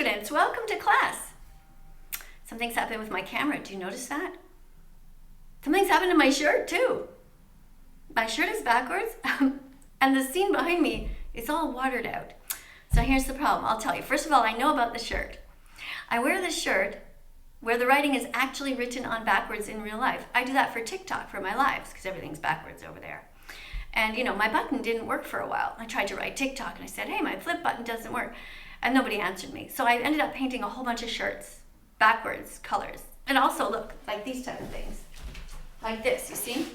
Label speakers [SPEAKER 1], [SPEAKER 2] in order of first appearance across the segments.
[SPEAKER 1] students, welcome to class. Something's happened with my camera. Do you notice that? Something's happened to my shirt too. My shirt is backwards and the scene behind me is all watered out. So here's the problem. I'll tell you. First of all, I know about the shirt. I wear this shirt where the writing is actually written on backwards in real life. I do that for TikTok for my lives because everything's backwards over there. And my button didn't work for a while. I tried to write TikTok and I said, hey, my flip button doesn't work. And nobody answered me. So I ended up painting a whole bunch of shirts, backwards colors. And also look, like these type of things. Like this, you see?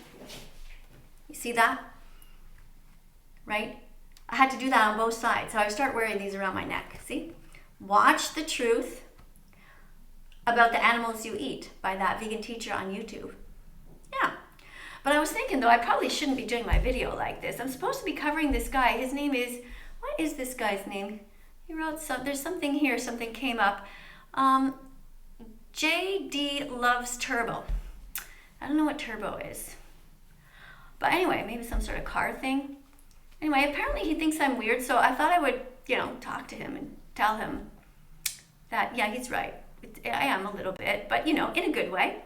[SPEAKER 1] You see that? Right? I had to do that on both sides. So I start wearing these around my neck, see? Watch the Truth About the Animals You Eat by That Vegan Teacher on YouTube. Yeah. But I was thinking though, I probably shouldn't be doing my video like this. I'm supposed to be covering this guy. His name is, what is this guy's name? He wrote there's something here, something came up. JD Loves Turbo. I don't know what turbo is. But anyway, maybe some sort of car thing. Anyway, apparently he thinks I'm weird, so I thought I would, talk to him and tell him that, yeah, he's right. I am a little bit, but, in a good way.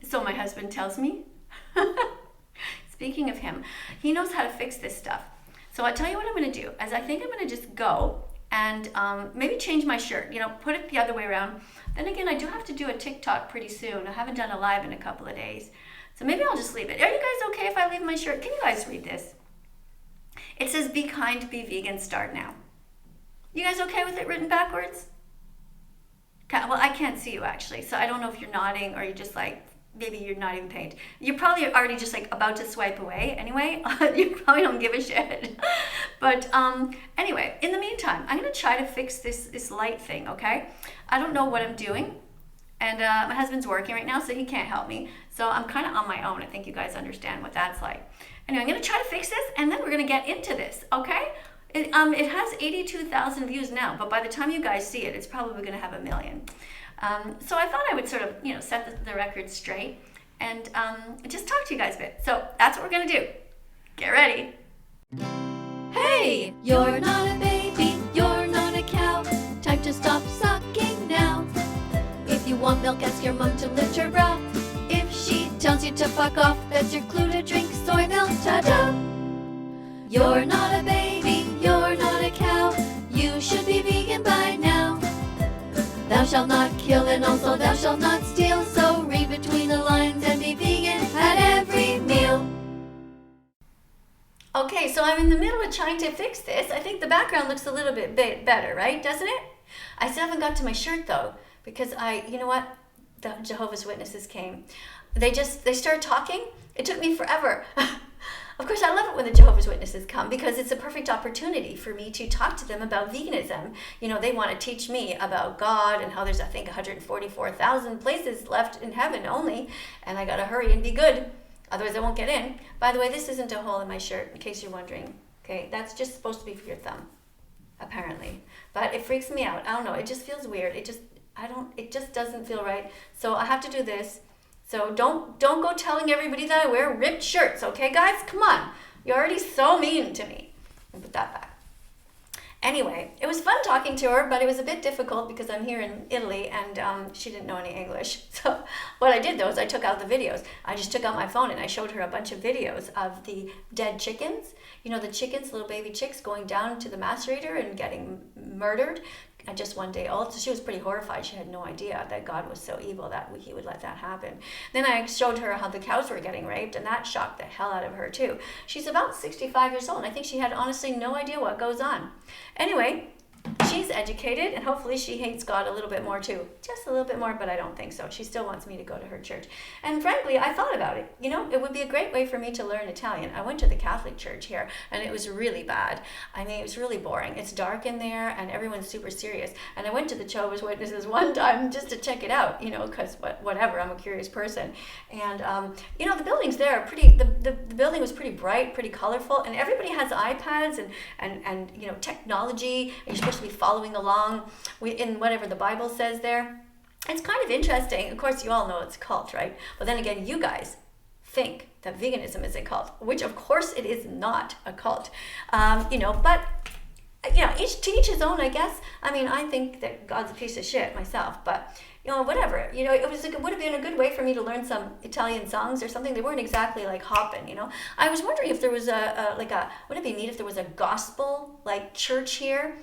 [SPEAKER 1] So my husband tells me. Speaking of him, he knows how to fix this stuff. So I'll tell you what I'm going to do, is I think I'm going to just go and maybe change my shirt, put it the other way around. Then again, I do have to do a TikTok pretty soon. I haven't done a live in a couple of days. So maybe I'll just leave it. Are you guys okay if I leave my shirt? Can you guys read this? It says, be kind, be vegan, start now. You guys okay with it written backwards? Well, I can't see you actually, so I don't know if you're nodding or you're just like, maybe you're not even paying. You're probably already just like about to swipe away anyway. You probably don't give a shit. But anyway, in the meantime, I'm gonna try to fix this light thing, okay? I don't know what I'm doing. And my husband's working right now, so he can't help me. So I'm kind of on my own. I think you guys understand what that's like. Anyway, I'm gonna try to fix this and then we're gonna get into this, okay? It has 82,000 views now, but by the time you guys see it, it's probably gonna have 1 million. So I thought I would sort of, set the record straight and just talk to you guys a bit. So that's what we're gonna do. Get ready.
[SPEAKER 2] Hey, you're not a baby, you're not a cow. Time to stop sucking now. If you want milk, ask your mom to lift her bra. If she tells you to fuck off, that's your clue to drink soy milk. Ta-da! You're not a baby, you're not a cow. You should be vegan by now. Thou shalt not kill and also thou shalt not steal. So read between the lines and be vegan at every meal.
[SPEAKER 1] Okay, so I'm in the middle of trying to fix this. I think the background looks a little bit better, right? Doesn't it? I still haven't got to my shirt though, because you know what? The Jehovah's Witnesses came. They started talking. It took me forever. Of course, I love it when the Jehovah's Witnesses come because it's a perfect opportunity for me to talk to them about veganism. They want to teach me about God and how there's, I think, 144,000 places left in heaven only, and I got to hurry and be good. Otherwise, I won't get in. By the way, this isn't a hole in my shirt, in case you're wondering. Okay, that's just supposed to be for your thumb, apparently. But it freaks me out. I don't know. It just feels weird. It just doesn't feel right. So I have to do this. So don't go telling everybody that I wear ripped shirts, okay, guys? Come on. You're already so mean to me. And put that back. Anyway, it was fun talking to her, but it was a bit difficult because I'm here in Italy and she didn't know any English. So what I did though is I took out the videos. I just took out my phone and I showed her a bunch of videos of the dead chickens. The chickens, little baby chicks going down to the macerator and getting murdered at just one day old. So she was pretty horrified. She had no idea that God was so evil that he would let that happen. Then I showed her how the cows were getting raped, and that shocked the hell out of her too. She's about 65 years old, and I think she had honestly no idea what goes on. Anyway, she's educated, and hopefully she hates God a little bit more too. Just a little bit more, but I don't think so. She still wants me to go to her church. And frankly, I thought about it. It would be a great way for me to learn Italian. I went to the Catholic church here, and it was really bad. I mean, it was really boring. It's dark in there, and everyone's super serious. And I went to the Jehovah's Witnesses one time just to check it out, because whatever, I'm a curious person. And, the buildings there are pretty, the building was pretty bright, pretty colorful, and everybody has iPads and technology, and you're supposed to be following along in whatever the Bible says there. It's kind of interesting. Of course, you all know it's a cult, right? But then again, you guys think that veganism is a cult, which of course it is not a cult. But to each his own, I guess. I mean, I think that God's a piece of shit myself, but whatever. It would have been a good way for me to learn some Italian songs or something. They weren't exactly like hopping. I was wondering if there was wouldn't it be neat if there was a gospel like church here?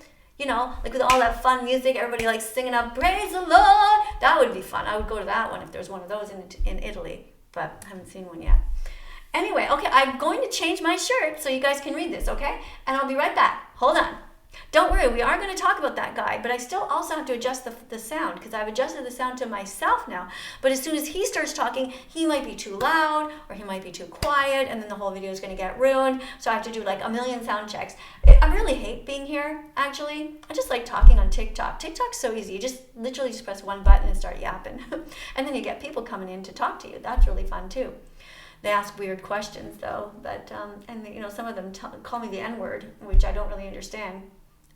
[SPEAKER 1] Like with all that fun music, everybody like singing up, praise the Lord. That would be fun. I would go to that one if there's one of those in Italy, but I haven't seen one yet. Anyway, okay, I'm going to change my shirt so you guys can read this, okay? And I'll be right back. Hold on. Don't worry, we are going to talk about that guy, but I still also have to adjust the sound because I've adjusted the sound to myself now. But as soon as he starts talking, he might be too loud or he might be too quiet, and then the whole video is going to get ruined. So I have to do like a million sound checks. I really hate being here, actually. I just like talking on TikTok. TikTok's so easy. You just literally press one button and start yapping. And then you get people coming in to talk to you. That's really fun too. They ask weird questions though, but some of them call me the N-word, which I don't really understand.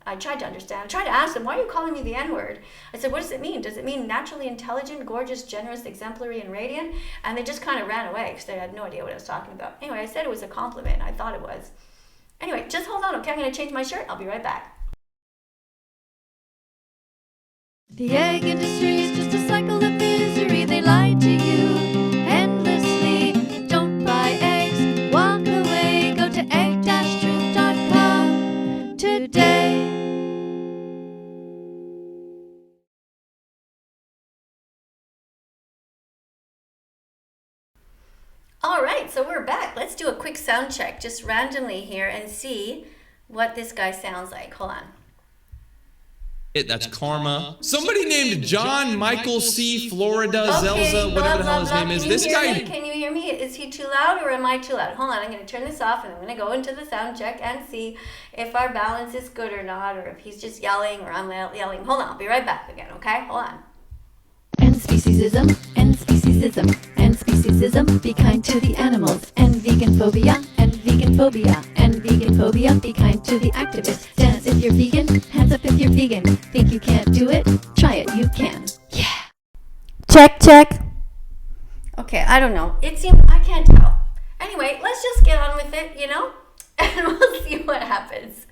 [SPEAKER 1] I tried to understand. I tried to ask them, why are you calling me the N-word? I said, what does it mean? Does it mean naturally intelligent, gorgeous, generous, exemplary, and radiant? And they just kind of ran away because they had no idea what I was talking about. Anyway, I said it was a compliment. I thought it was. Anyway, just hold on, okay? I'm going to change my shirt. I'll be right back.
[SPEAKER 2] The egg industry is just a cycle of misery. They lie to you endlessly. Don't buy eggs, walk away. Go to egg-truth.com today.
[SPEAKER 1] All right, so we're back. Let's do a quick sound check just randomly here and see what this guy sounds like. Hold on.
[SPEAKER 3] That's karma. Somebody named John Michael C. Florida Zelza, whatever the hell his name is. This guy.
[SPEAKER 1] Can you hear me? Is he too loud or am I too loud? Hold on, I'm going to turn this off and I'm going to go into the sound check and see if our balance is good or not, or if he's just yelling or I'm yelling. Hold on, I'll be right back again, okay? Hold on.
[SPEAKER 2] And speciesism, and speciesism, and speciesism, be kind to the animals, and vegan phobia, and vegan phobia, and vegan phobia, be kind to the activists. Dance if you're vegan, hands up if you're vegan. Think you can't do it? Try it, you can. Yeah.
[SPEAKER 1] Check. Okay, I don't know. I can't tell. Anyway, let's just get on with it, and we'll see what happens.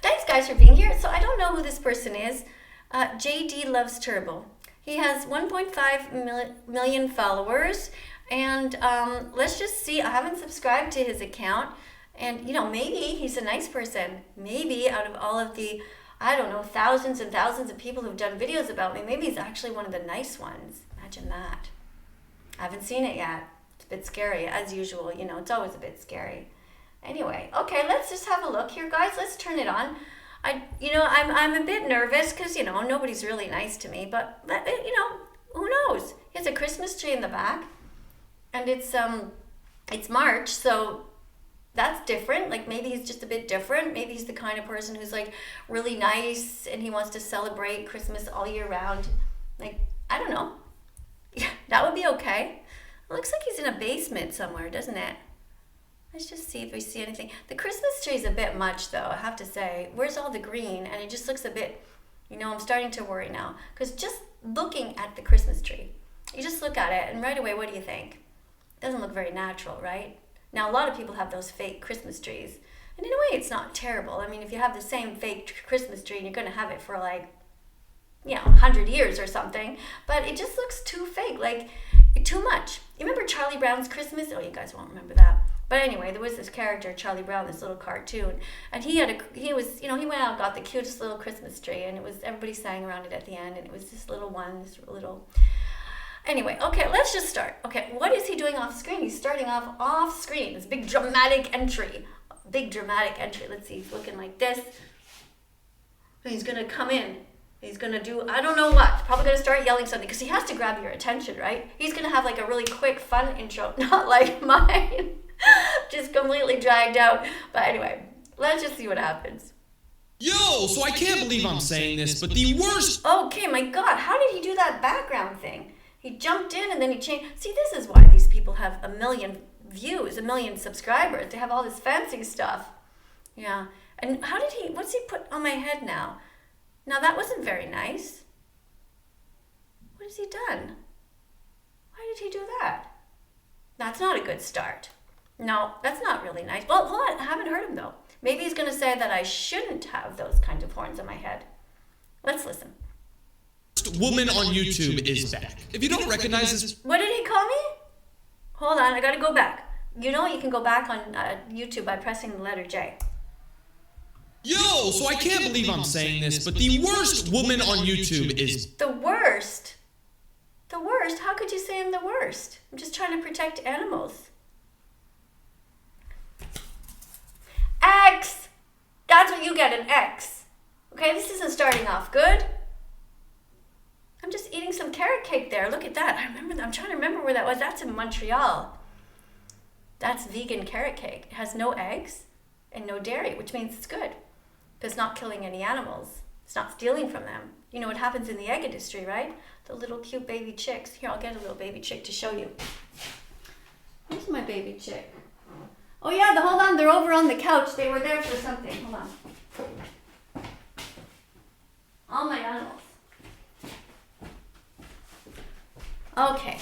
[SPEAKER 1] Thanks, guys, for being here. So I don't know who this person is. JD Loves Turbo. He has 1.5 million followers, and let's just see. I haven't subscribed to his account, and maybe he's a nice person. Maybe out of all of the, I don't know, thousands and thousands of people who've done videos about me, maybe he's actually one of the nice ones. Imagine that. I haven't seen it yet. It's a bit scary, as usual. It's always a bit scary. Anyway, okay, let's just have a look here, guys. Let's turn it on. I'm a bit nervous because, nobody's really nice to me, but, who knows? He has a Christmas tree in the back, and it's March, so that's different. Like, maybe he's just a bit different. Maybe he's the kind of person who's, like, really nice, and he wants to celebrate Christmas all year round. Like, I don't know. Yeah, that would be okay. It looks like he's in a basement somewhere, doesn't it? Let's just see if we see anything. The Christmas tree is a bit much, though, I have to say. Where's all the green? And it just looks a bit, I'm starting to worry now. Because just looking at the Christmas tree, you just look at it, and right away, what do you think? It doesn't look very natural, right? Now, a lot of people have those fake Christmas trees. And in a way, it's not terrible. I mean, if you have the same fake Christmas tree, and you're going to have it for, 100 years or something. But it just looks too fake, too much. You remember Charlie Brown's Christmas? Oh, you guys won't remember that. But anyway, there was this character, Charlie Brown, this little cartoon, and he went out and got the cutest little Christmas tree, and everybody sang around it at the end, and it was this little. Anyway, okay, let's just start. Okay, what is he doing off screen? He's starting off screen. This big dramatic entry. Let's see, he's looking like this. And he's gonna come in. He's gonna do, I don't know what. Probably gonna start yelling something because he has to grab your attention, right? He's gonna have a really quick, fun intro, not like mine. Just completely dragged out. But anyway, let's just see what happens.
[SPEAKER 3] Yo, so I can't believe I'm saying this, but the worst...
[SPEAKER 1] Okay, my God, how did he do that background thing? He jumped in and then he changed... See, this is why these people have 1 million views, 1 million subscribers. They have all this fancy stuff. Yeah. And what's he put on my head now? Now, that wasn't very nice. What has he done? Why did he do that? That's not a good start. No, that's not really nice. Well, hold on. I haven't heard him, though. Maybe he's going to say that I shouldn't have those kinds of horns on my head. Let's listen.
[SPEAKER 3] Woman on YouTube is back. If you don't recognize this...
[SPEAKER 1] What did he call me? Hold on, I got to go back. You know you can go back on YouTube by pressing the letter J.
[SPEAKER 3] Yo, so I can't believe I'm saying this, but the worst woman on YouTube is...
[SPEAKER 1] The worst? The worst? How could you say I'm the worst? I'm just trying to protect animals. X! That's what you get, an X. Okay, this isn't starting off good. I'm just eating some carrot cake there. Look at that. I'm trying to remember where that was. That's in Montreal. That's vegan carrot cake. It has no eggs and no dairy, which means it's good. It's not killing any animals. It's not stealing from them. You know what happens in the egg industry, right? The little cute baby chicks. Here, I'll get a little baby chick to show you. Where's my baby chick? Oh yeah, hold on. They're over on the couch. They were there for something. Hold on. All my animals. Okay.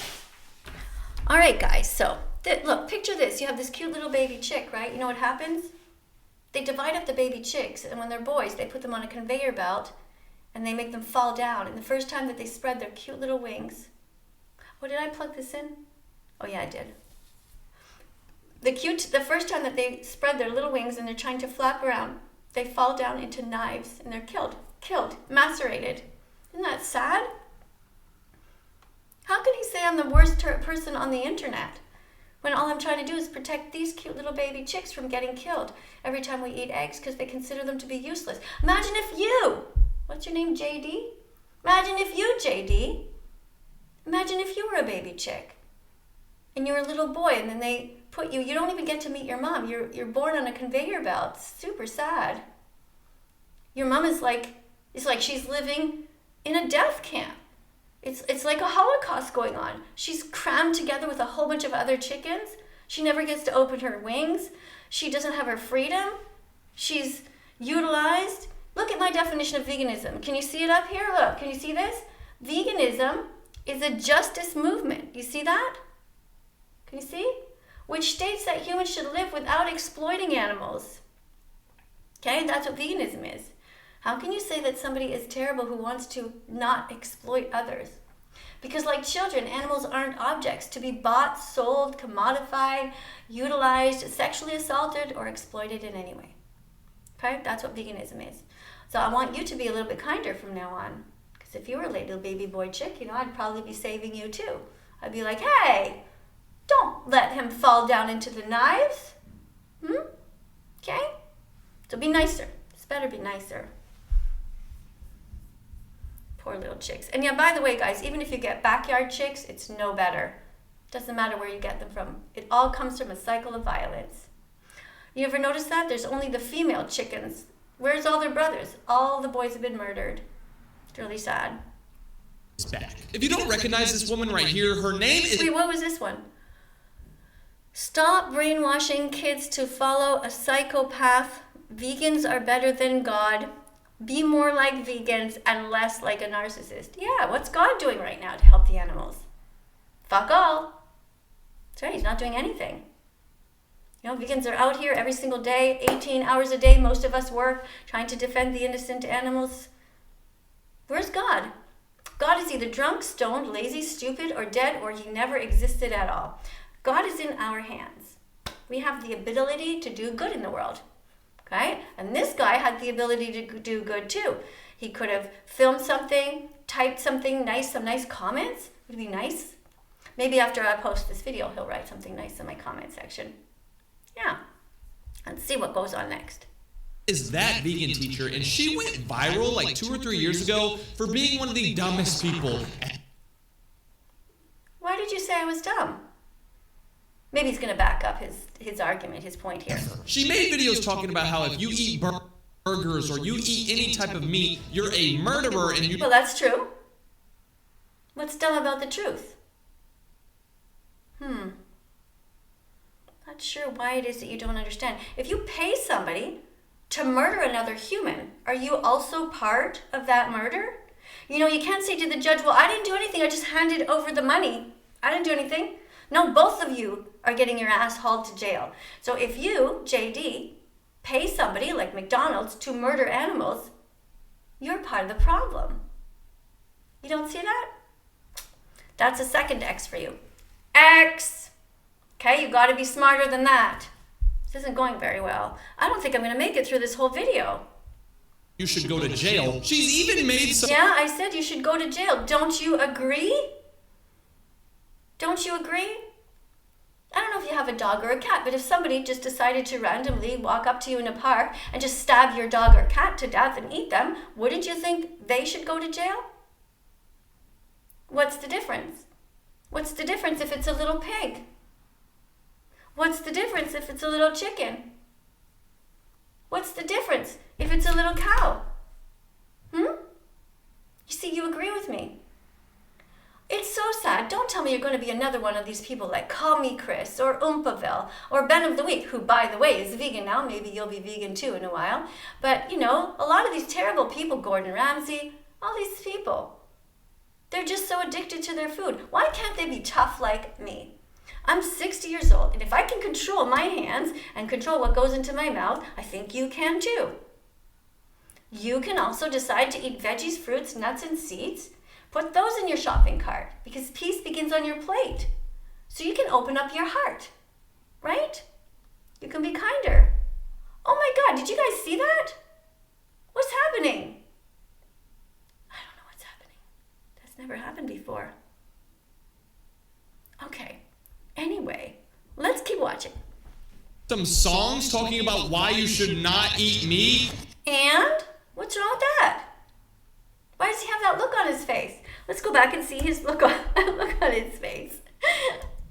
[SPEAKER 1] All right, guys. So, look, picture this. You have this cute little baby chick, right? You know what happens? They divide up the baby chicks, and when they're boys, they put them on a conveyor belt, and they make them fall down. And the first time that they spread their cute little wings... Oh, did I plug this in? Oh, yeah, I did. The first time that they spread their little wings and they're trying to flap around, they fall down into knives, and they're killed, macerated. Isn't that sad? How can he say I'm the worst person on the internet when all I'm trying to do is protect these cute little baby chicks from getting killed every time we eat eggs because they consider them to be useless? Imagine if you, what's your name, JD? Imagine if you, JD, imagine if you were a baby chick and you're a little boy and then they put you don't even get to meet your mom. You're born on a conveyor belt. It's super sad. Your mom is like she's living in a death camp. It's like a holocaust going on. She's crammed together with a whole bunch of other chickens. She never gets to open her wings. She doesn't have her freedom. She's utilized. Look at my definition of veganism. Can you see it up here? Look, can you see this? Veganism is a justice movement. You see that? Can you see? Which states that humans should live without exploiting animals. Okay, that's what veganism is. How can you say that somebody is terrible who wants to not exploit others? Because like children, animals aren't objects to be bought, sold, commodified, utilized, sexually assaulted, or exploited in any way. Okay, that's what veganism is. So I want you to be a little bit kinder from now on. Because if you were a little baby boy chick, I'd probably be saving you too. I'd be like, hey, don't let him fall down into the knives. Okay? So be nicer. This better be nicer. Poor little chicks. And yeah, by the way, guys, even if you get backyard chicks, it's no better. Doesn't matter where you get them from. It all comes from a cycle of violence. You ever notice that? There's only the female chickens. Where's all their brothers? All the boys have been murdered. It's really sad.
[SPEAKER 3] Back. If you don't recognize this woman right here, her name is...
[SPEAKER 1] Wait, what was this one? Stop brainwashing kids to follow a psychopath. Vegans are better than God. Be more like vegans and less like a narcissist. Yeah, what's God doing right now to help the animals? Fuck all. That's right, he's not doing anything. Vegans are out here every single day, 18 hours a day, most of us work, trying to defend the innocent animals. Where's God? God is either drunk, stoned, lazy, stupid, or dead, or he never existed at all. God is in our hands. We have the ability to do good in the world. Okay? And this guy had the ability to do good too. He could have filmed something, typed something nice, some nice comments. Would it be nice? Maybe after I post this video, he'll write something nice in my comment section. Yeah. Let's see what goes on next.
[SPEAKER 3] Is that vegan teacher, and she went viral like 2 or 3 years ago for being one of the dumbest people.
[SPEAKER 1] Why did you say I was dumb? Maybe he's going to back up his argument, his point here.
[SPEAKER 3] She made videos talking about how if you eat burgers or you eat any type of meat, you're a murderer and you...
[SPEAKER 1] Well, that's true. What's dumb about the truth? Not sure why it is that you don't understand. If you pay somebody to murder another human, are you also part of that murder? You can't say to the judge, well, I didn't do anything. I just handed over the money. I didn't do anything. No, both of you are getting your ass hauled to jail. So if you, JD, pay somebody like McDonald's to murder animals, you're part of the problem. You don't see that? That's a second X for you. X! Okay, you gotta be smarter than that. This isn't going very well. I don't think I'm gonna make it through this whole video.
[SPEAKER 3] You should go to jail. She's even made some...
[SPEAKER 1] Yeah, I said you should go to jail. Don't you agree? Don't you agree? I don't know if you have a dog or a cat, but if somebody just decided to randomly walk up to you in a park and just stab your dog or cat to death and eat them, wouldn't you think they should go to jail? What's the difference? What's the difference if it's a little pig? What's the difference if it's a little chicken? What's the difference if it's a little cow? You see, you agree with me. It's so sad. Don't tell me you're going to be another one of these people like Call Me Chris or Oompaville or Ben of the Week, who, by the way, is vegan now. Maybe you'll be vegan too in a while. But, you know, a lot of these terrible people, Gordon Ramsay, all these people, they're just so addicted to their food. Why can't they be tough like me? I'm 60 years old, and if I can control my hands and control what goes into my mouth, I think you can too. You can also decide to eat veggies, fruits, nuts, and seeds. Put those in your shopping cart, because peace begins on your plate. So you can open up your heart, right? You can be kinder. Oh my God, did you guys see that? What's happening? I don't know what's happening. That's never happened before. Okay, anyway, let's keep watching.
[SPEAKER 3] Some songs talking about why you should not eat meat.
[SPEAKER 1] And? What's wrong with that? Why does he have that look on his face? Let's go back and see his look on his face.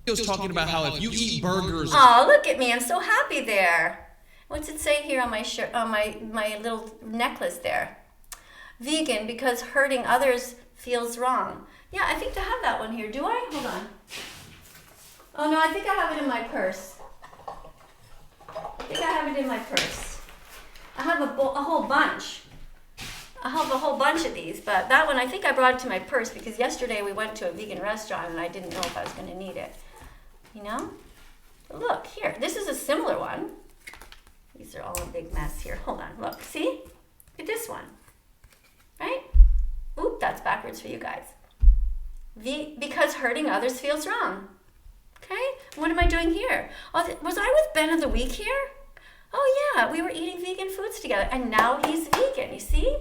[SPEAKER 3] He was talking about how if you eat burgers...
[SPEAKER 1] Oh, look at me. I'm so happy there. What's it say here on my shirt, on my little necklace there? Vegan because hurting others feels wrong. Yeah, I think I have that one here. Do I? Hold on. Oh, no, I think I have it in my purse. I think I have it in my purse. I have a whole bunch. I have a whole bunch of these, but that one, I think I brought it to my purse because yesterday we went to a vegan restaurant and I didn't know if I was going to need it. You know? But look, here. This is a similar one. These are all a big mess here. Hold on. Look. See? Look at this one. Right? Oop, that's backwards for you guys. Because hurting others feels wrong. Okay? What am I doing here? Oh, was I with Ben of the Week here? Oh, yeah. We were eating vegan foods together. And now he's vegan. You see?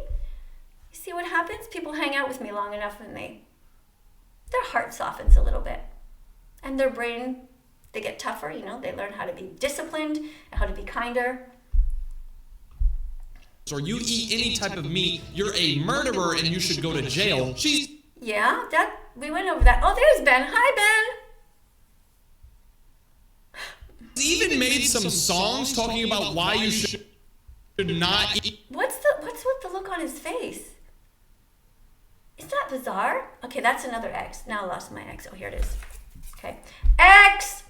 [SPEAKER 1] See what happens? People hang out with me long enough and their heart softens a little bit. And their brain, they get tougher, you know, they learn how to be disciplined, how to be kinder.
[SPEAKER 3] Or you eat any type of meat, you're a murderer and you should go to jail.
[SPEAKER 1] Yeah, we went over that. Oh, there's Ben. Hi, Ben.
[SPEAKER 3] Even made some songs talking about why you should not eat.
[SPEAKER 1] What's with the look on his face? Is that bizarre? Okay, that's another X. Now I lost my X. Oh, here it is. Okay. X!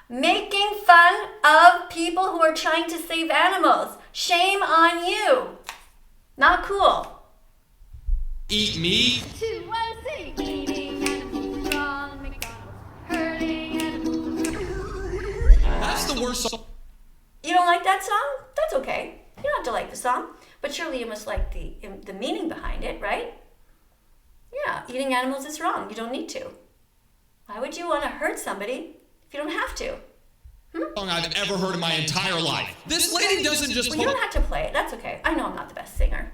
[SPEAKER 1] Making fun of people who are trying to save animals. Shame on you. Not cool.
[SPEAKER 3] Eat meat.
[SPEAKER 2] 216. Eating animals wrong. McDonald's hurting animals.
[SPEAKER 3] That's the worst song.
[SPEAKER 1] You don't like that song? That's okay. You don't have to like the song. But surely you must like the meaning behind it, right? Yeah, eating animals is wrong. You don't need to. Why would you want to hurt somebody if you don't have to?
[SPEAKER 3] Song I've ever heard in my entire life. This lady doesn't just...
[SPEAKER 1] Well, you don't have to play it. That's okay. I know I'm not the best singer.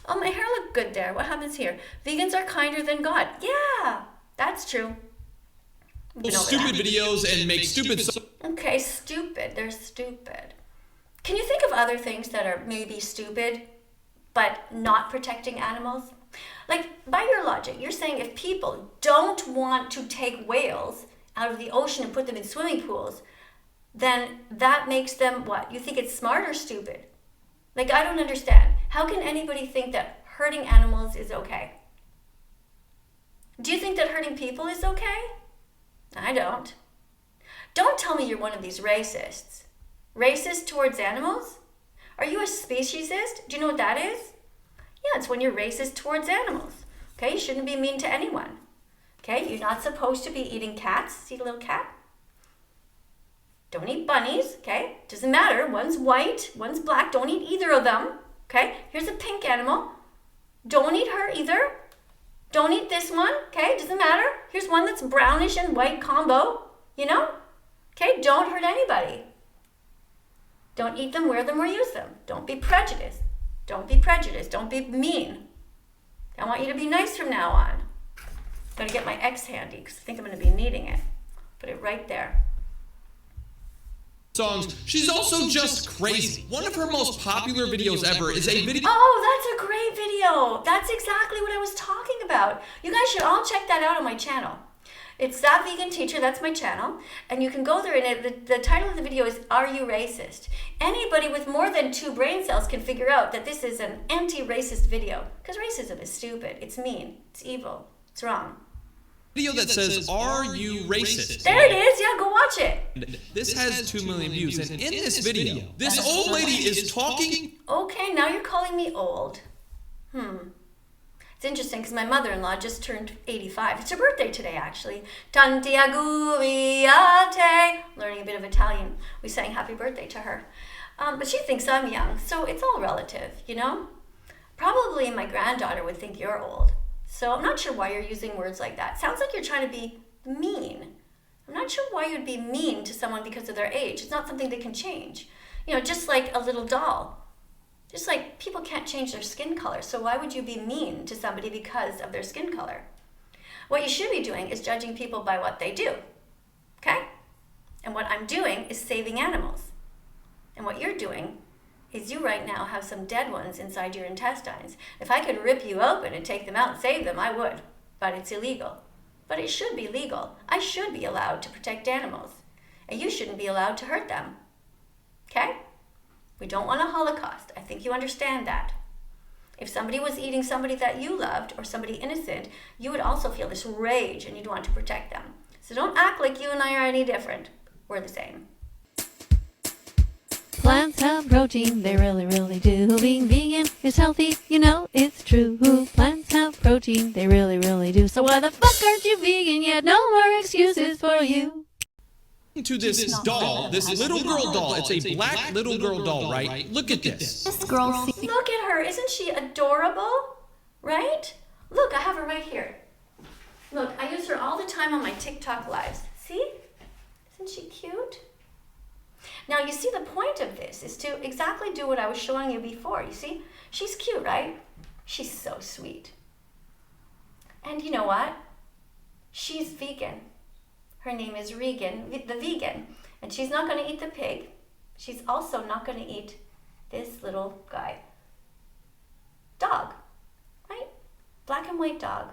[SPEAKER 1] Oh, my hair looked good there. What happens here? Vegans are kinder than God. Yeah, that's true.
[SPEAKER 3] Stupid videos and make stupid...
[SPEAKER 1] Okay, stupid. They're stupid. Can you think of other things that are maybe stupid, but not protecting animals? Like, by your logic, you're saying if people don't want to take whales out of the ocean and put them in swimming pools, then that makes them what? You think it's smart or stupid? Like, I don't understand. How can anybody think that hurting animals is okay? Do you think that hurting people is okay? I don't. Don't tell me you're one of these racists. Racist towards animals? Are you a speciesist? Do you know what that is? Yeah, it's when you're racist towards animals. Okay, you shouldn't be mean to anyone. Okay, you're not supposed to be eating cats. See the little cat? Don't eat bunnies, okay? Doesn't matter. One's white, one's black. Don't eat either of them, okay? Here's a pink animal. Don't eat her either. Don't eat this one, okay? Doesn't matter. Here's one that's brownish and white combo, you know? Okay, don't hurt anybody. Don't eat them, wear them, or use them. Don't be prejudiced. Don't be prejudiced. Don't be mean. I want you to be nice from now on. I'm going to get my X handy because I think I'm going to be needing it. Put it right there.
[SPEAKER 3] Songs. She's also just crazy. One of her most popular videos ever is a video.
[SPEAKER 1] Oh, that's a great video. That's exactly what I was talking about. You guys should all check that out on my channel. It's thatveganteacher, that's my channel. And you can go there and the title of the video is, Are You Racist? Anybody with more than 2 brain cells can figure out that this is an anti-racist video. Because racism is stupid, it's mean, it's evil, it's wrong.
[SPEAKER 3] Video that says, Are you racist?
[SPEAKER 1] There it is, yeah, go watch it.
[SPEAKER 3] This has 2 million views, and in this video, this old lady is talking.
[SPEAKER 1] Okay, now you're calling me old. It's interesting because my mother-in-law just turned 85. It's her birthday today, actually. Tanti auguriate. Learning a bit of Italian. We sang happy birthday to her. But she thinks I'm young, so it's all relative, you know? Probably my granddaughter would think you're old. So I'm not sure why you're using words like that. Sounds like you're trying to be mean. I'm not sure why you'd be mean to someone because of their age. It's not something they can change. You know, just like a little doll. Just like people can't change their skin color, so why would you be mean to somebody because of their skin color? What you should be doing is judging people by what they do, okay? And what I'm doing is saving animals. And what you're doing is you right now have some dead ones inside your intestines. If I could rip you open and take them out and save them, I would, but it's illegal. But it should be legal. I should be allowed to protect animals, and you shouldn't be allowed to hurt them, okay? We don't want a holocaust. I think you understand that. If somebody was eating somebody that you loved or somebody innocent, you would also feel this rage and you'd want to protect them. So don't act like you and I are any different. We're the same.
[SPEAKER 2] Plants have protein, they really, really do. Being vegan is healthy, you know it's true. Plants have protein, they really, really do. So why the fuck aren't you vegan yet? No more excuses for you.
[SPEAKER 3] To this doll, this little girl doll. It's a black little girl doll, right? Look at this.
[SPEAKER 1] Look at her. Isn't she adorable? Right? Look, I have her right here. Look, I use her all the time on my TikTok lives. See? Isn't she cute? Now, you see, the point of this is to exactly do what I was showing you before. You see? She's cute, right? She's so sweet. And you know what? She's vegan. Her name is Regan, the vegan, and she's not going to eat the pig. She's also not going to eat this little guy. Dog, right? Black and white dog.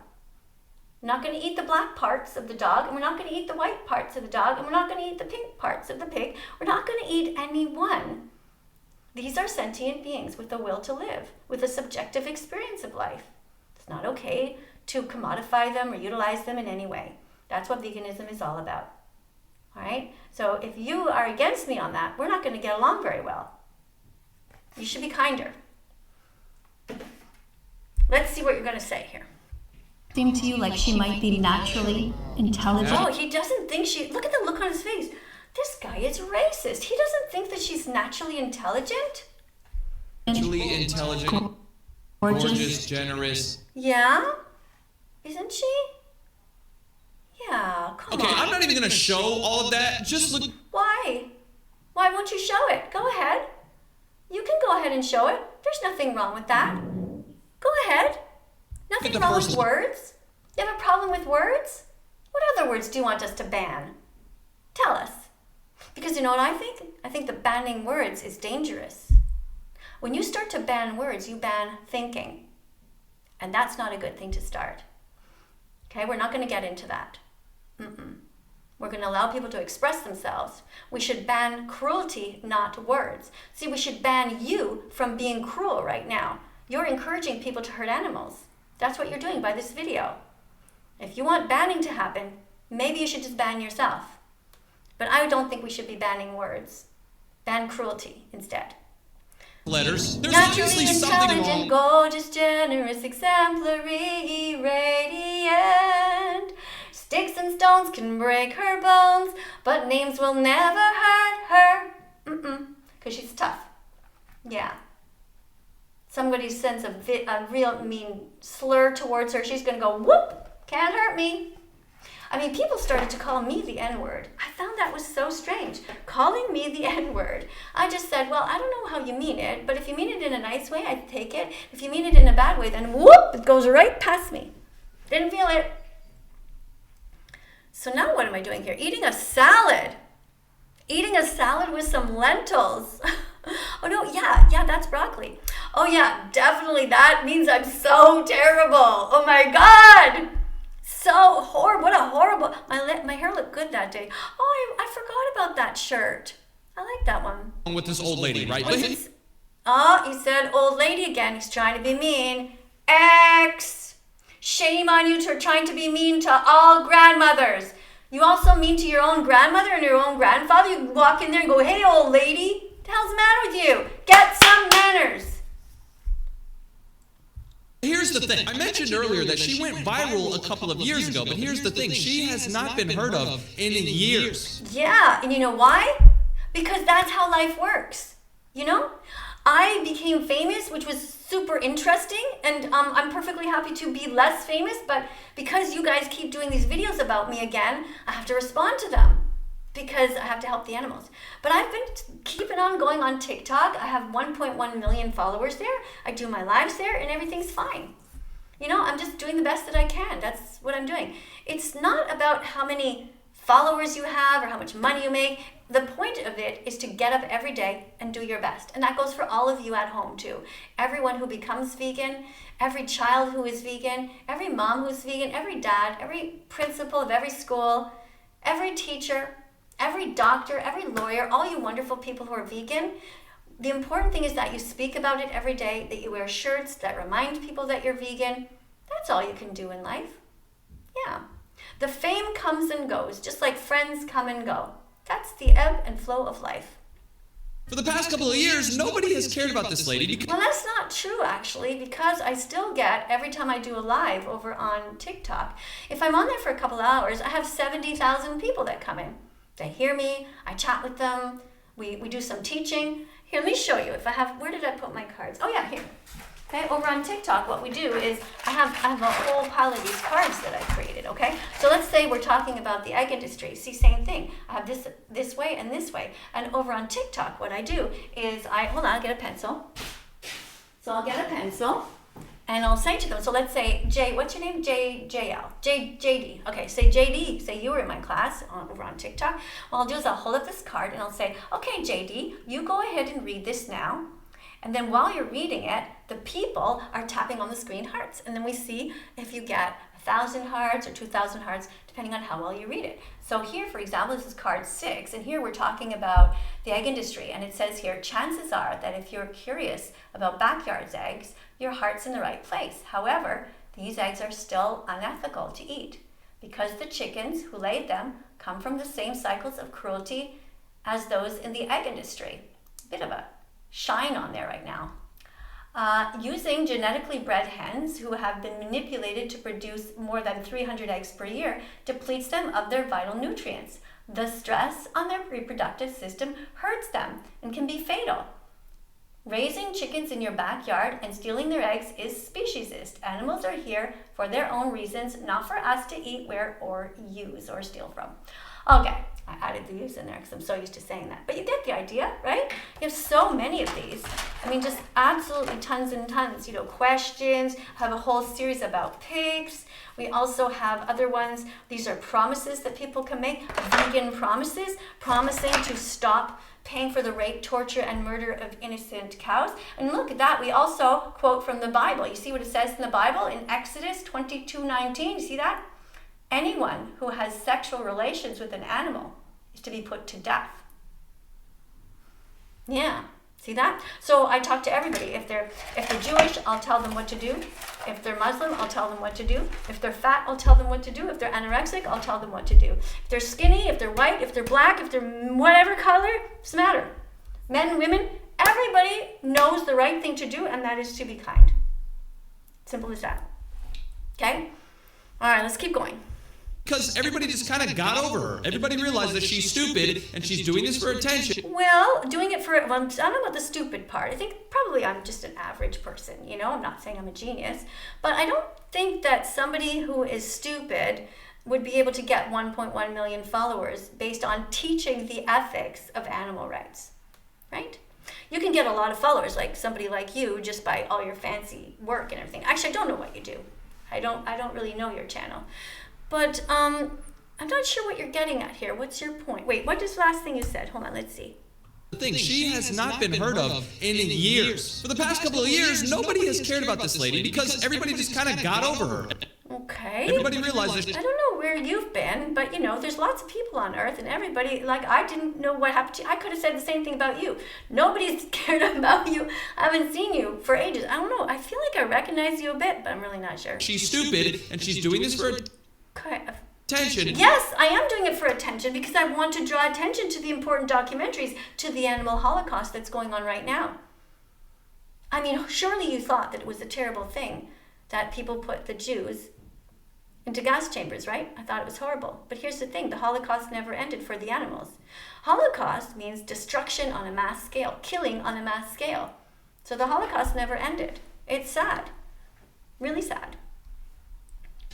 [SPEAKER 1] We're not going to eat the black parts of the dog, and we're not going to eat the white parts of the dog, and we're not going to eat the pink parts of the pig. We're not going to eat any one. These are sentient beings with a will to live, with a subjective experience of life. It's not okay to commodify them or utilize them in any way. That's what veganism is all about, all right? So if you are against me on that, we're not going to get along very well. You should be kinder. Let's see what you're going to say here.
[SPEAKER 4] Seem to you like she might be naturally intelligent?
[SPEAKER 1] Oh, he doesn't think look at the look on his face. This guy is racist. He doesn't think that she's naturally intelligent.
[SPEAKER 3] Naturally intelligent, gorgeous, generous.
[SPEAKER 1] Yeah? Isn't she? Yeah, come on.
[SPEAKER 3] Okay, I'm not even going to show all of that. Just look.
[SPEAKER 1] Why? Why won't you show it? Go ahead. You can go ahead and show it. There's nothing wrong with that. Go ahead. Nothing wrong with words. You have a problem with words? What other words do you want us to ban? Tell us. Because you know what I think? I think that banning words is dangerous. When you start to ban words, you ban thinking. And that's not a good thing to start. Okay, we're not going to get into that. We're going to allow people to express themselves. We should ban cruelty, not words. See, we should ban you from being cruel right now. You're encouraging people to hurt animals. That's what you're doing by this video. If you want banning to happen, maybe you should just ban yourself. But I don't think we should be banning words. Ban cruelty instead.
[SPEAKER 3] Letters. There's
[SPEAKER 1] Naturally
[SPEAKER 3] obviously something
[SPEAKER 1] intelligent,
[SPEAKER 3] wrong.
[SPEAKER 1] gorgeous, generous, exemplary, radiant. Sticks and stones can break her bones, but names will never hurt her. Because she's tough. Yeah. Somebody sends a real mean slur towards her, she's going to go, whoop, can't hurt me. I mean, people started to call me the N-word. I found that was so strange, calling me the N-word. I just said, well, I don't know how you mean it, but if you mean it in a nice way, I take it. If you mean it in a bad way, then whoop, it goes right past me. Didn't feel it. So now what am I doing here? Eating a salad. Eating a salad with some lentils. Oh no, yeah, that's broccoli. Oh yeah, definitely that means I'm so terrible. Oh my God. So horrible. What a horrible. My hair looked good that day. Oh, I forgot about that shirt. I like that one.
[SPEAKER 3] With this old lady, right?
[SPEAKER 1] Oh, he said old lady again. He's trying to be mean. X. Shame on you for trying to be mean to all grandmothers. You also mean to your own grandmother and your own grandfather. You walk in there and go, hey, old lady. What the hell's the matter with you? Get some manners.
[SPEAKER 3] Here's the thing. I mentioned earlier that she went viral a couple of years ago, but here's the thing. She has not been heard of in years.
[SPEAKER 1] Yeah, and you know why? Because that's how life works. You know? I became famous, which was super interesting, and I'm perfectly happy to be less famous, but because you guys keep doing these videos about me again, I have to respond to them because I have to help the animals. But I've been keeping on going on TikTok. I have 1.1 million followers there. I do my lives there, and everything's fine. You know, I'm just doing the best that I can. That's what I'm doing. It's not about how many followers you have or how much money you make. The point of it is to get up every day and do your best. And that goes for all of you at home too. Everyone who becomes vegan, every child who is vegan, every mom who's vegan, every dad, every principal of every school, every teacher, every doctor, every lawyer, all you wonderful people who are vegan. The important thing is that you speak about it every day, that you wear shirts that remind people that you're vegan. That's all you can do in life. Yeah. The fame comes and goes, just like friends come and go. That's the ebb and flow of life.
[SPEAKER 3] For the past couple of years, nobody has cared about this lady because...
[SPEAKER 1] Well, that's not true, actually, because I still get, every time I do a live over on TikTok, if I'm on there for a couple hours, I have 70,000 people that come in. They hear me, I chat with them, we do some teaching. Here, let me show you if I have, where did I put my cards? Oh yeah, here. Okay, over on TikTok, what we do is I have a whole pile of these cards that I created, okay? So let's say we're talking about the egg industry. See, same thing. I have this way and this way. And over on TikTok, what I do is hold on, I'll get a pencil. So I'll get a pencil and I'll say to them, so let's say, what's your name? JD. Okay, say JD, say you were in my class over on TikTok. What I'll do is I'll hold up this card and I'll say, okay, JD, you go ahead and read this now. And then while you're reading it, the people are tapping on the screen hearts. And then we see if you get 1,000 hearts or 2,000 hearts, depending on how well you read it. So here, for example, this is card 6. And here we're talking about the egg industry. And it says here, chances are that if you're curious about backyards eggs, your heart's in the right place. However, these eggs are still unethical to eat because the chickens who laid them come from the same cycles of cruelty as those in the egg industry. Bit of a shine on there right now. Using genetically bred hens who have been manipulated to produce more than 300 eggs per year depletes them of their vital nutrients. The stress on their reproductive system hurts them and can be fatal. Raising chickens in your backyard and stealing their eggs is speciesist. Animals are here for their own reasons, not for us to eat, wear, or use or steal from. Okay, I added the use in there because I'm so used to saying that. But you get the idea, right? You have so many of these. I mean, just absolutely tons and tons. You know, questions. I have a whole series about pigs. We also have other ones. These are promises that people can make. Vegan promises. Promising to stop paying for the rape, torture, and murder of innocent cows. And look at that. We also quote from the Bible. You see what it says in the Bible in Exodus 22:19? You see that? Anyone who has sexual relations with an animal is to be put to death. Yeah, see that? So I talk to everybody. If they're Jewish, I'll tell them what to do. If they're Muslim, I'll tell them what to do. If they're fat, I'll tell them what to do. If they're anorexic, I'll tell them what to do. If they're skinny, if they're white, if they're black, if they're whatever color, doesn't matter. Men, women, everybody knows the right thing to do, and that is to be kind. Simple as that. Okay? All right, let's keep going.
[SPEAKER 3] because everybody just kind of got over her. Everybody realized that she's stupid and she's doing this for attention.
[SPEAKER 1] Well, doing it for, well, I don't know about the stupid part. I think probably I'm just an average person, you know? I'm not saying I'm a genius. But I don't think that somebody who is stupid would be able to get 1.1 million followers based on teaching the ethics of animal rights, right? You can get a lot of followers, like somebody like you, just by all your fancy work and everything. Actually, I don't know what you do. I don't really know your channel. But I'm not sure what you're getting at here. What's your point? Wait, what is the last thing you said? Hold on, let's see.
[SPEAKER 3] The thing, she has not been heard of in years. For the past couple of years, nobody has cared about this lady because everybody just kind of got over her.
[SPEAKER 1] Okay.
[SPEAKER 3] Everybody realized that
[SPEAKER 1] I don't know where you've been, but you know, there's lots of people on Earth, and everybody, like, I didn't know what happened to you. I could have said the same thing about you. Nobody's cared about you. I haven't seen you for ages. I don't know. I feel like I recognize you a bit, but I'm really not sure.
[SPEAKER 3] she's stupid and she's doing this for attention.
[SPEAKER 1] Yes, I am doing it for attention because I want to draw attention to the important documentaries, to the animal holocaust that's going on right now. I mean, surely you thought that it was a terrible thing that people put the Jews into gas chambers, right? I thought it was horrible. But here's the thing, the Holocaust never ended for the animals. Holocaust means destruction on a mass scale, killing on a mass scale. So the Holocaust never ended. It's sad, really sad.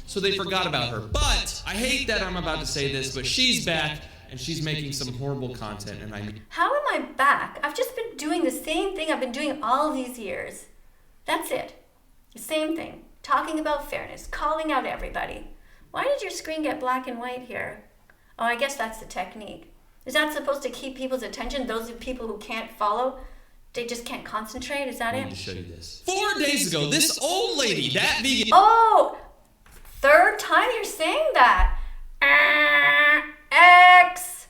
[SPEAKER 3] So they forgot about her. But I hate that I'm about to say this, but she's back and she's making some horrible content. And
[SPEAKER 1] How am I back? I've just been doing the same thing I've been doing all these years. That's it. The same thing. Talking about fairness, calling out everybody. Why did your screen get black and white here? Oh, I guess that's the technique. Is that supposed to keep people's attention? Those are people who can't follow? They just can't concentrate? Is that
[SPEAKER 3] I
[SPEAKER 1] it?
[SPEAKER 3] need to show you this. 4 days ago, this old lady, that vegan...
[SPEAKER 1] Oh! Third time you're saying that. X.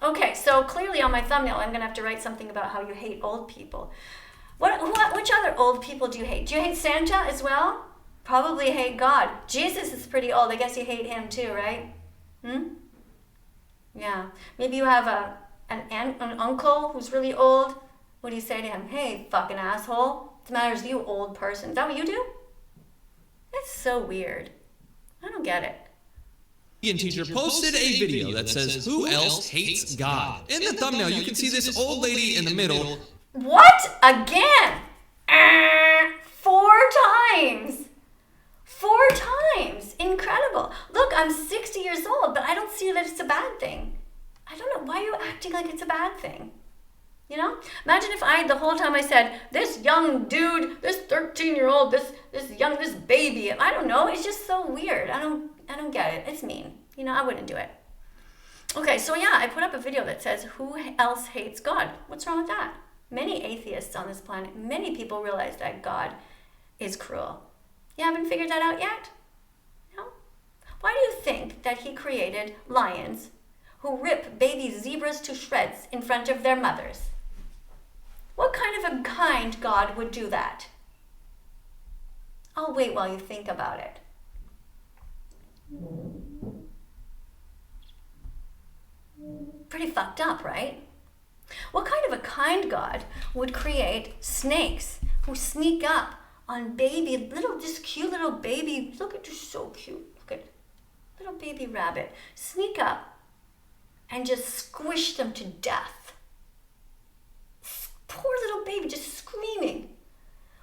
[SPEAKER 1] Okay, so clearly on my thumbnail, I'm going to have to write something about how you hate old people. Which other old people do you hate? Do you hate Santa as well? Probably hate God. Jesus is pretty old. I guess you hate him too, right? Yeah. Maybe you have an uncle who's really old. What do you say to him? Hey, fucking asshole. What's the matter with you, old person? Is that what you do? That's so weird. I don't get it.
[SPEAKER 3] Vegan teacher posted a video that says, "Who else hates God?" In the thumbnail, you can see this old lady in the middle.
[SPEAKER 1] What? Again? 4 times. 4 times. Incredible. Look, I'm 60 years old, but I don't see that it's a bad thing. I don't know. Why are you acting like it's a bad thing? You know? Imagine if the whole time I said, this young dude, this 13-year-old, this baby. I don't know. It's just so weird. I don't get it. It's mean. You know, I wouldn't do it. Okay, so yeah, I put up a video that says, who else hates God? What's wrong with that? Many atheists on this planet, many people realize that God is cruel. You haven't figured that out yet? No? Why do you think that he created lions who rip baby zebras to shreds in front of their mothers? What kind of a kind God would do that? I'll wait while you think about it. Pretty fucked up, right? What kind of a kind God would create snakes who sneak up on just cute little baby, look at, just so cute, look at, little baby rabbit, sneak up and just squish them to death. Poor little baby just screaming.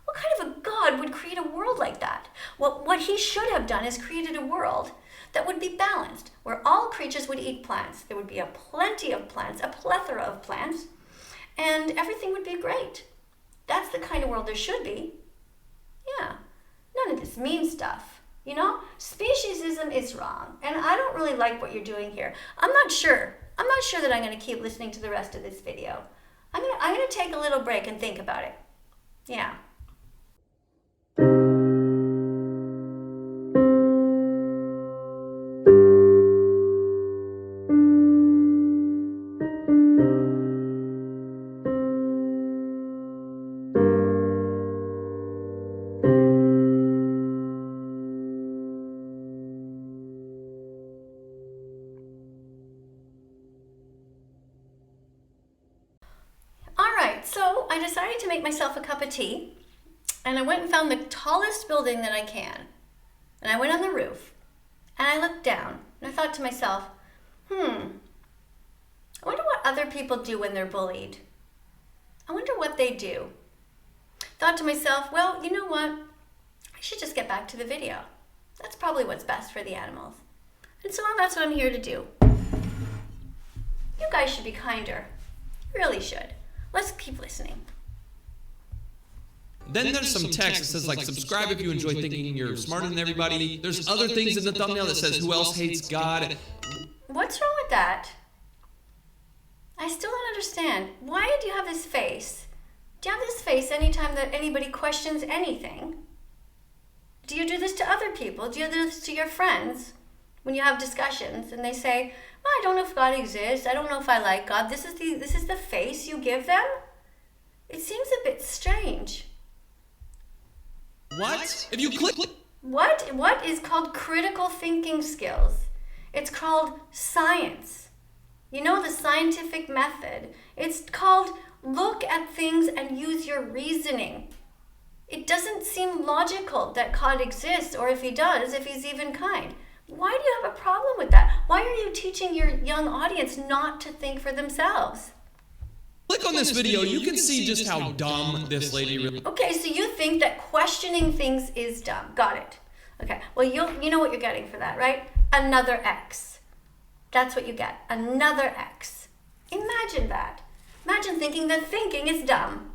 [SPEAKER 1] What kind of a God would create a world like that? What he should have done is created a world that would be balanced, where all creatures would eat plants. There would be a plenty of plants, a plethora of plants, and everything would be great. That's the kind of world there should be. Yeah, none of this mean stuff. You know, speciesism is wrong, and I don't really like what you're doing here. I'm not sure that I'm going to keep listening to the rest of this video. I'm going to take a little break and think about it. Yeah. So I decided to make myself a cup of tea, and I went and found the tallest building that I can, and I went on the roof, And I looked down and I thought to myself, I wonder what other people do when they're bullied. I wonder what they do. Thought to myself, well, you know what? I should just get back to the video. That's probably what's best for the animals. And so that's what I'm here to do. You guys should be kinder. You really should. Let's keep listening.
[SPEAKER 3] Then there's some text that says, like, subscribe if you enjoy thinking you're smarter than everybody. There's other things in the thumbnail that says, who else hates God?
[SPEAKER 1] What's wrong with that? I still don't understand. Why do you have this face? Do you have this face anytime that anybody questions anything? Do you do this to other people? Do you do this to your friends when you have discussions and they say, well, I don't know if God exists. I don't know if I like God. This is the face you give them? It seems a bit strange.
[SPEAKER 3] What? If you click...
[SPEAKER 1] What is called critical thinking skills? It's called science. You know, the scientific method. It's called look at things and use your reasoning. It doesn't seem logical that God exists, or if he does, if he's even kind. Why do you have a problem with that? Why are you teaching your young audience not to think for themselves?
[SPEAKER 3] Click on this video, you can see just how dumb this lady really...
[SPEAKER 1] Okay, so you think that questioning things is dumb. Got it. Okay, well, you know what you're getting for that, right? Another X. That's what you get. Another X. Imagine that. Imagine thinking that thinking is dumb.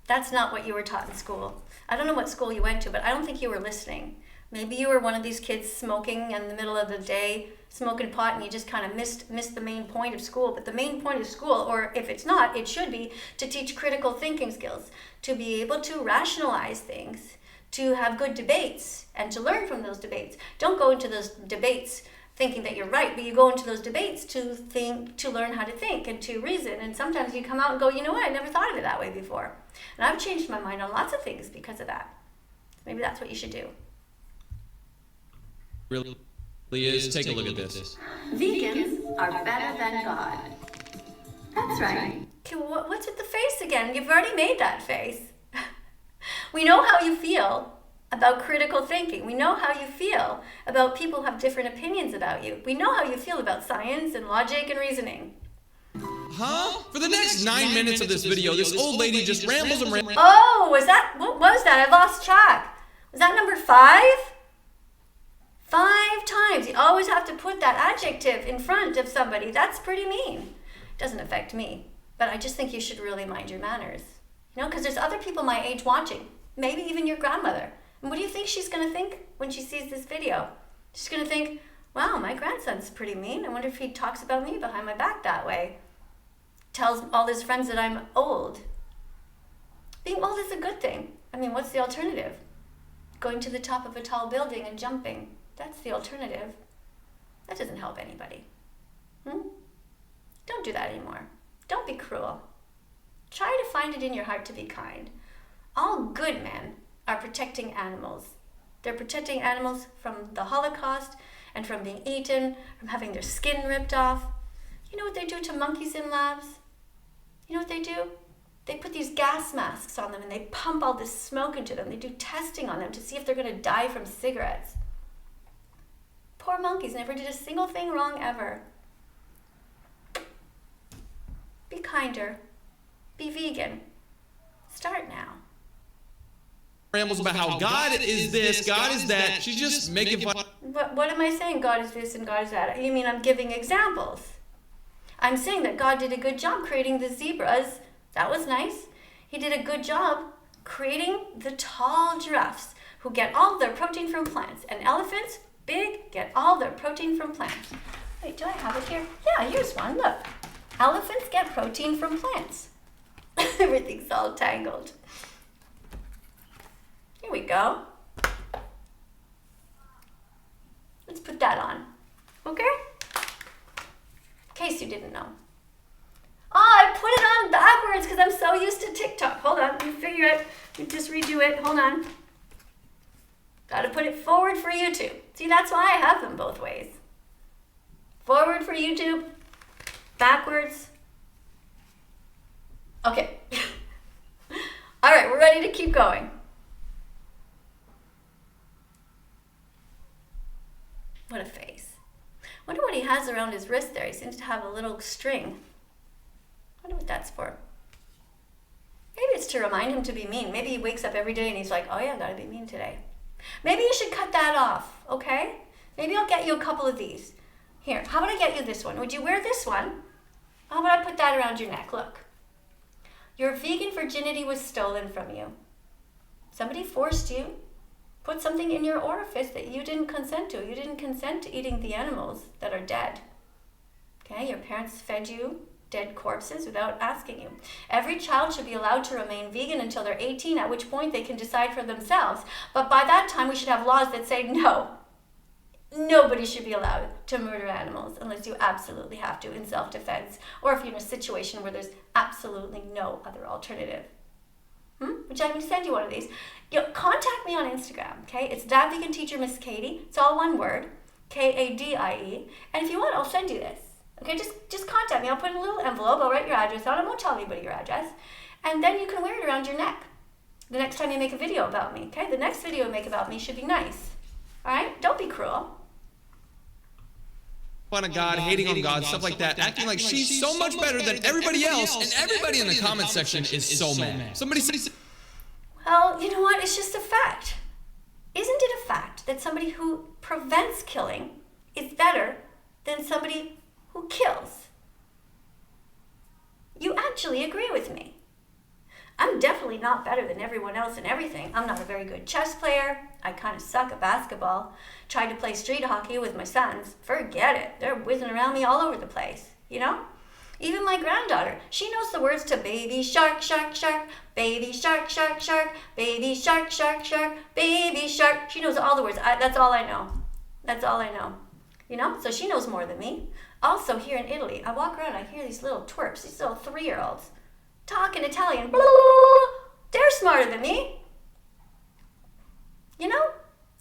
[SPEAKER 1] That's not what you were taught in school. I don't know what school you went to, but I don't think you were listening. Maybe you were one of these kids smoking in the middle of the day, smoking pot, and you just kind of missed the main point of school. But the main point of school, or if it's not, it should be to teach critical thinking skills, to be able to rationalize things, to have good debates, and to learn from those debates. Don't go into those debates thinking that you're right, but you go into those debates to think, to learn how to think and to reason. And sometimes you come out and go, you know what, I never thought of it that way before. And I've changed my mind on lots of things because of that. Maybe that's what you should do.
[SPEAKER 3] really is. Take a look at this.
[SPEAKER 4] Vegans are better than God. That's right.
[SPEAKER 1] Okay, what's with the face again? You've already made that face. We know how you feel about critical thinking. We know how you feel about people who have different opinions about you. We know how you feel about science and logic and reasoning.
[SPEAKER 3] Huh? For the next 9 minutes of this video, this old lady just rambles and rambles.
[SPEAKER 1] Oh, what was that? I lost track. Was that number 5? 5 times. You always have to put that adjective in front of somebody. That's pretty mean. Doesn't affect me, but I just think you should really mind your manners. You know, because there's other people my age watching, maybe even your grandmother. And what do you think she's going to think when she sees this video? She's going to think, wow, my grandson's pretty mean. I wonder if he talks about me behind my back that way. Tells all his friends that I'm old. Being old is a good thing. I mean, what's the alternative? Going to the top of a tall building and jumping. That's the alternative. That doesn't help anybody. Don't do that anymore. Don't be cruel. Try to find it in your heart to be kind. All good men are protecting animals. They're protecting animals from the Holocaust and from being eaten, from having their skin ripped off. You know what they do to monkeys in labs? You know what they do? They put these gas masks on them and they pump all this smoke into them. They do testing on them to see if they're going to die from cigarettes. Poor monkeys never did a single thing wrong ever. Be kinder. Be vegan. Start now.
[SPEAKER 3] Rambles about how God is this, God is that. She's just making fun.
[SPEAKER 1] What am I saying? God is this and God is that. You mean I'm giving examples? I'm saying that God did a good job creating the zebras. That was nice. He did a good job creating the tall giraffes who get all their protein from plants. And elephants, big, get all their protein from plants. Wait, do I have it here? Yeah, here's one. Look. Elephants get protein from plants. Everything's all tangled. Here we go. Let's put that on. Okay? In case you didn't know. Oh, I put it on backwards because I'm so used to TikTok. Hold on, let me figure it. Let me just redo it. Hold on. Gotta put it forward for YouTube. See, that's why I have them both ways. Forward for YouTube, backwards. Okay. All right, we're ready to keep going. What a face. Wonder what he has around his wrist there. He seems to have a little string. Wonder what that's for. Maybe it's to remind him to be mean. Maybe he wakes up every day and he's like, oh yeah, I gotta be mean today. Maybe you should cut that off, okay? Maybe I'll get you a couple of these. Here, how about I get you this one? Would you wear this one? How about I put that around your neck? Look. Your vegan virginity was stolen from you. Somebody forced you, put something in your orifice that you didn't consent to. You didn't consent to eating the animals that are dead. Okay, your parents fed you dead corpses without asking you. Every child should be allowed to remain vegan until they're 18, at which point they can decide for themselves. But by that time, we should have laws that say no. Nobody should be allowed to murder animals unless you absolutely have to in self-defense, or if you're in a situation where there's absolutely no other alternative. Which I'm going to send you one of these. Contact me on Instagram, okay? It's thatveganteacher Miss Kadie. It's all one word, KADIE. And if you want, I'll send you this. Okay, just contact me. I'll put in a little envelope. I'll write your address on. I won't tell anybody your address. And then you can wear it around your neck the next time you make a video about me, okay? The next video you make about me should be nice. All right? Don't be cruel.
[SPEAKER 3] Fun of God, hating on God, stuff like that, acting like she's so much better than everybody else, and everybody in the comment section is so mad. Somebody says,
[SPEAKER 1] well, you know what? It's just a fact. Isn't it a fact that somebody who prevents killing is better than somebody who kills? You actually agree with me. I'm definitely not better than everyone else in everything. I'm not a very good chess player. I kind of suck at basketball. Tried to play street hockey with my sons. Forget it. They're whizzing around me all over the place, you know? Even my granddaughter, she knows the words to baby shark, shark, shark, baby shark, shark, shark, baby shark, shark, shark, baby shark. She knows all the words. That's all I know. That's all I know. You know? So she knows more than me. Also, here in Italy, I walk around, I hear these little twerps, these little 3-year-olds, talking Italian. Blah, blah, blah. They're smarter than me. You know?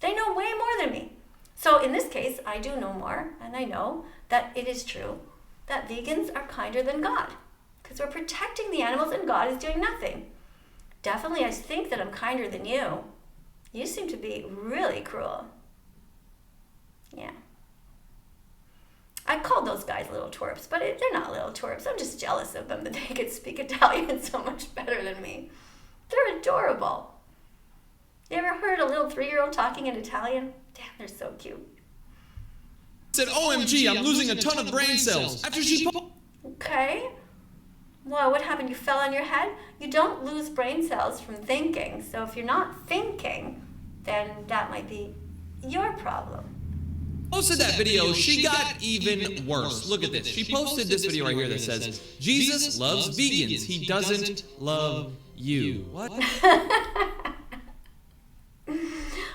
[SPEAKER 1] They know way more than me. So in this case, I do know more, and I know that it is true that vegans are kinder than God, because we're protecting the animals and God is doing nothing. Definitely, I think that I'm kinder than you. You seem to be really cruel. Yeah. I called those guys little twerps, but they're not little twerps. I'm just jealous of them that they could speak Italian so much better than me. They're adorable. You ever heard a little 3-year-old talking in Italian? Damn, they're so cute.
[SPEAKER 3] said, OMG, I'm losing a ton of brain cells. After she...
[SPEAKER 1] Okay. Well, what happened? You fell on your head? You don't lose brain cells from thinking. So if you're not thinking, then that might be your problem.
[SPEAKER 3] Posted that video, she got even worse. Look at this. She posted this video right here that says, Jesus loves vegans. He doesn't love you. What?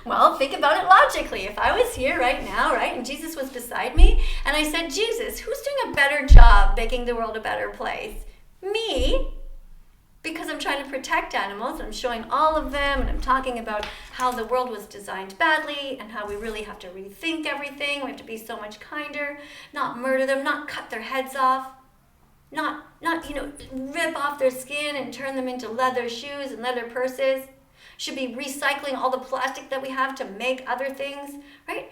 [SPEAKER 1] Well, think about it logically. If I was here right now, right, and Jesus was beside me, and I said, Jesus, who's doing a better job making the world a better place? Me, because I'm trying to protect animals, and I'm showing all of them, and I'm talking about how the world was designed badly, and how we really have to rethink everything. We have to be so much kinder, not murder them, not cut their heads off, not rip off their skin and turn them into leather shoes and leather purses. Should be recycling all the plastic that we have to make other things, right?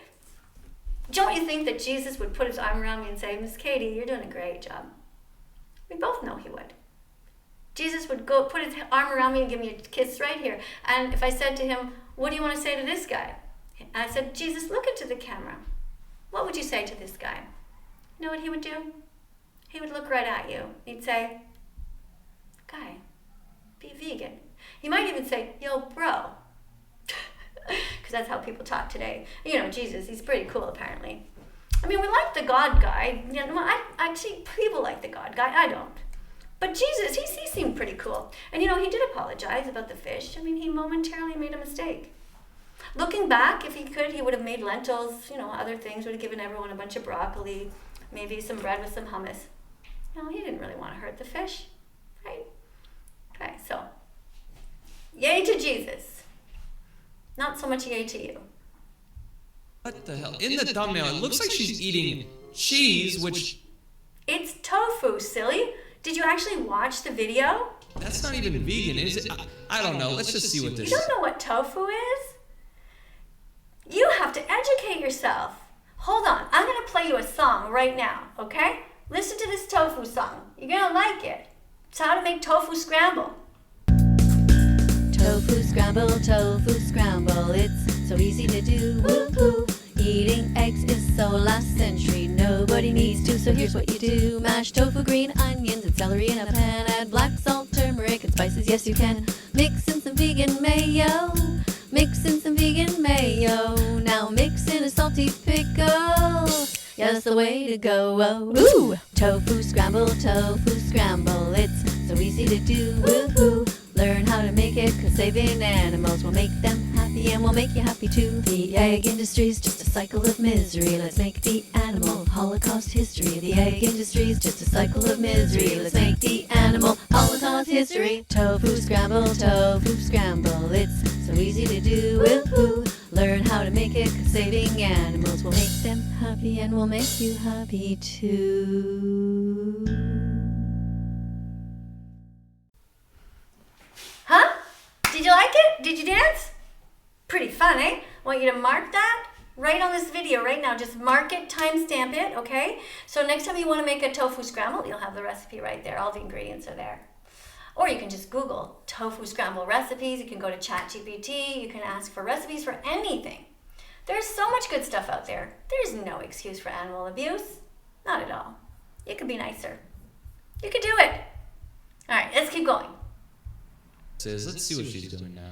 [SPEAKER 1] Don't you think that Jesus would put his arm around me and say, Miss Kadie, you're doing a great job? We both know he would. Jesus would go put his arm around me and give me a kiss right here. And if I said to him, what do you want to say to this guy? And I said, Jesus, look into the camera. What would you say to this guy? You know what he would do? He would look right at you. He'd say, guy, be vegan. He might even say, yo, bro. Because that's how people talk today. You know, Jesus, he's pretty cool, apparently. I mean, we like the God guy. You know, actually, people like the God guy. I don't. But Jesus, he seemed pretty cool. And, you know, he did apologize about the fish. I mean, he momentarily made a mistake. Looking back, if he could, he would have made lentils, you know, other things, would have given everyone a bunch of broccoli, maybe some bread with some hummus. No, he didn't really want to hurt the fish, right? Okay, so... yay to Jesus. Not so much yay to you.
[SPEAKER 3] What the hell? In the thumbnail, it looks like she's eating cheese, which...
[SPEAKER 1] It's tofu, silly. Did you actually watch the video?
[SPEAKER 3] That's not even vegan, is it? I don't know. Let's just see what this
[SPEAKER 1] You
[SPEAKER 3] is.
[SPEAKER 1] don't know what tofu is? You have to educate yourself. Hold on, I'm gonna play you a song right now, okay? Listen to this tofu song. You're gonna like it. It's how to make tofu scramble.
[SPEAKER 2] Tofu scramble, it's so easy to do. Woo-hoo. Eating eggs is so last century, nobody needs to, so here's what you do. Mash tofu, green onions, and celery in a pan. Add black salt, turmeric, and spices, yes you can. Mix in some vegan mayo. Mix in some vegan mayo. Now mix in a salty pickle. Yeah, that's the way to go. Ooh! Tofu scramble, it's so easy to do. Woo-hoo. Learn how to make it, 'cause saving animals will make them happy and will make you happy too. The egg industry's just a cycle of misery. Let's make the animal holocaust history. The egg industry's just a cycle of misery. Let's make the animal holocaust history. Tofu scramble, it's so easy to do. Woo-hoo. Learn how to make it, 'cause saving animals will make them happy and will make you happy too.
[SPEAKER 1] Huh? Did you like it? Did you dance? Pretty fun, eh? I want you to mark that right on this video right now. Just mark it, timestamp it, okay? So next time you want to make a tofu scramble, you'll have the recipe right there. All the ingredients are there. Or you can just Google tofu scramble recipes. You can go to ChatGPT. You can ask for recipes for anything. There's so much good stuff out there. There's no excuse for animal abuse. Not at all. You could be nicer. You could do it. All right, let's keep going.
[SPEAKER 3] Let's see what she's doing now.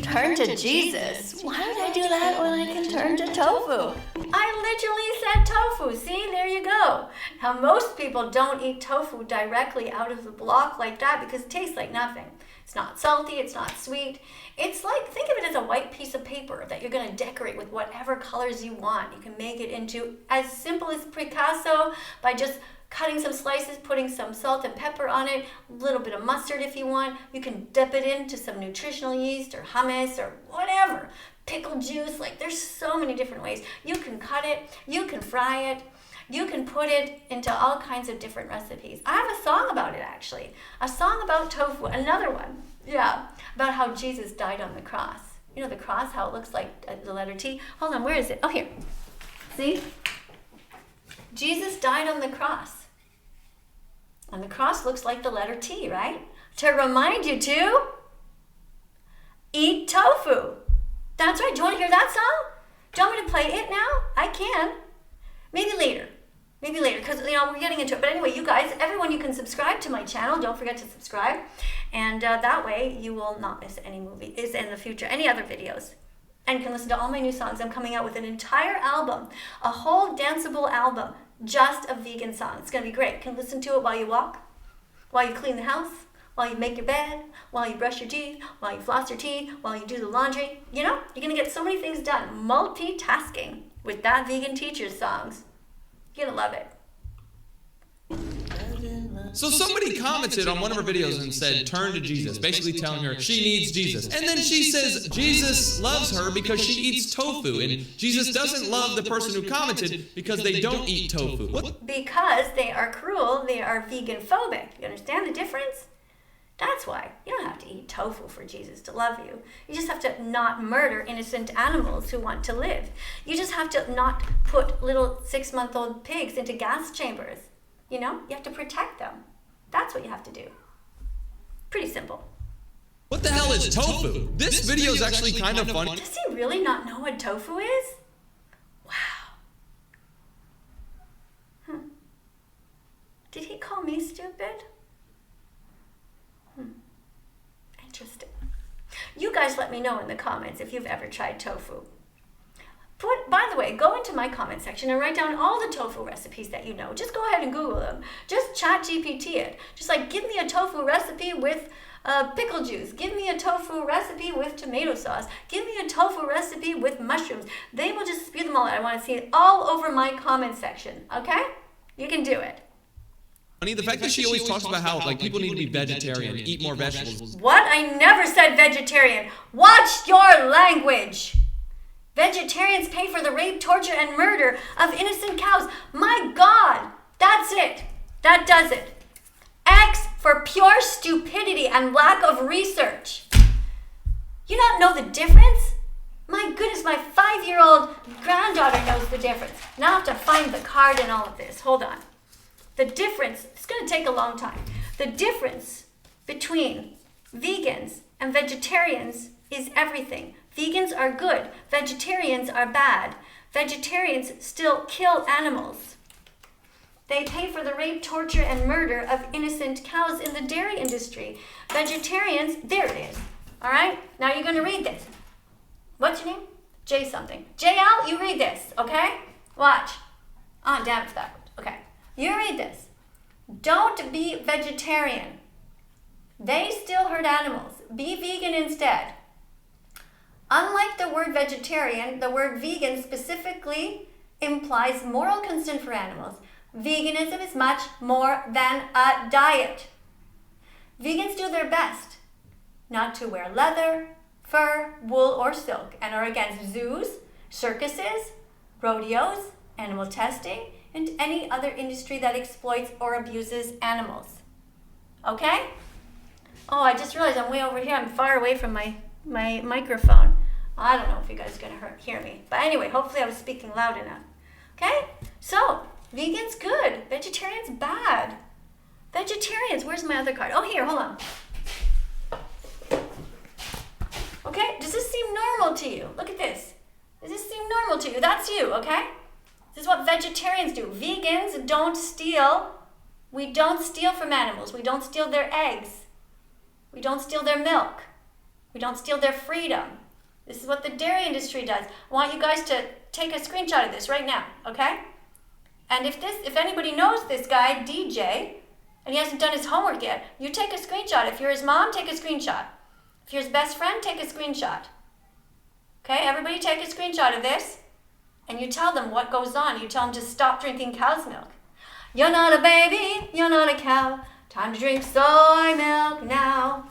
[SPEAKER 5] Turn to Jesus. Why would I do that when I can turn to tofu?
[SPEAKER 1] I literally said tofu. See, there you go. Now, most people don't eat tofu directly out of the block like that because it tastes like nothing. It's not salty, it's not sweet. It's like, think of it as a white piece of paper that you're going to decorate with whatever colors you want. You can make it into as simple as Picasso by just cutting some slices, putting some salt and pepper on it, a little bit of mustard if you want. You can dip it into some nutritional yeast or hummus or whatever. Pickle juice, like there's so many different ways. You can cut it, you can fry it, you can put it into all kinds of different recipes. I have a song about it actually. A song about tofu, another one, yeah, about how Jesus died on the cross. You know the cross, how it looks like the letter T? Hold on, where is it? Oh, here. See? Jesus died on the cross. And the cross looks like the letter T, right? To remind you to eat tofu. That's right. Do you want to hear that song? Do you want me to play it now? I can. Maybe later, because we're getting into it. But anyway, you guys, everyone, you can subscribe to my channel. Don't forget to subscribe, and that way you will not miss any movies in the future, any other videos, and you can listen to all my new songs. I'm coming out with an entire album, a whole danceable album, just of vegan songs. It's gonna be great. You can listen to it while you walk, while you clean the house, while you make your bed, while you brush your teeth, while you floss your teeth, while you do the laundry. You know, you're gonna get so many things done. Multitasking with That Vegan Teacher songs. You're gonna love it.
[SPEAKER 3] So somebody commented on one of her videos and said, turn to Jesus, basically telling her she needs Jesus. And then she says Jesus loves her because she eats tofu, and Jesus doesn't love the person who commented because they don't eat tofu. What?
[SPEAKER 1] Because they are cruel, they are vegan phobic. You understand the difference? That's why. You don't have to eat tofu for Jesus to love you. You just have to not murder innocent animals who want to live. You just have to not put little 6-month-old pigs into gas chambers. You know, you have to protect them. That's what you have to do. Pretty simple.
[SPEAKER 3] What the hell is tofu? This video is actually kind of funny.
[SPEAKER 1] Does he really not know what tofu is? Wow. Did he call me stupid? Interesting. You guys let me know in the comments if you've ever tried tofu. By the way, go into my comment section and write down all the tofu recipes that you know. Just go ahead and Google them. Just ChatGPT it. Just like, give me a tofu recipe with pickle juice. Give me a tofu recipe with tomato sauce. Give me a tofu recipe with mushrooms. They will just spew them all out. I want to see it all over my comment section. Okay? You can do it.
[SPEAKER 3] The fact that she always talks about how people need to be vegetarian, eat more vegetables.
[SPEAKER 1] What? I never said vegetarian. Watch your language. Vegetarians pay for the rape, torture, and murder of innocent cows. My God, that's it. That does it. X for pure stupidity and lack of research. You not know the difference? My goodness, my 5-year-old granddaughter knows the difference. Now I have to find the card and all of this. Hold on. The difference, it's going to take a long time. The difference between vegans and vegetarians is everything. Vegans are good. Vegetarians are bad. Vegetarians still kill animals. They pay for the rape, torture, and murder of innocent cows in the dairy industry. Vegetarians, there it is. All right? Now you're going to read this. What's your name? J something. JL, you read this, okay? Watch. Oh, damn, it's backwards. Okay. You read this. Don't be vegetarian. They still hurt animals. Be vegan instead. Unlike the word vegetarian, the word vegan specifically implies moral concern for animals. Veganism is much more than a diet. Vegans do their best not to wear leather, fur, wool, or silk, and are against zoos, circuses, rodeos, animal testing, and any other industry that exploits or abuses animals. Okay? Oh, I just realized I'm way over here. I'm far away from my microphone. I don't know if you guys are going to hear me. But anyway, hopefully I was speaking loud enough. Okay? So, vegans good. Vegetarians bad. Vegetarians, where's my other card? Oh, here, hold on. Okay? Does this seem normal to you? Look at this. Does this seem normal to you? That's you, okay? This is what vegetarians do. Vegans don't steal. We don't steal from animals. We don't steal their eggs. We don't steal their milk. We don't steal their freedom. This is what the dairy industry does. I want you guys to take a screenshot of this right now, okay? And if anybody knows this guy, DJ, and he hasn't done his homework yet, you take a screenshot. If you're his mom, take a screenshot. If you're his best friend, take a screenshot. Okay, everybody take a screenshot of this, and you tell them what goes on. You tell them to stop drinking cow's milk. You're not a baby, you're not a cow. Time to drink soy milk now.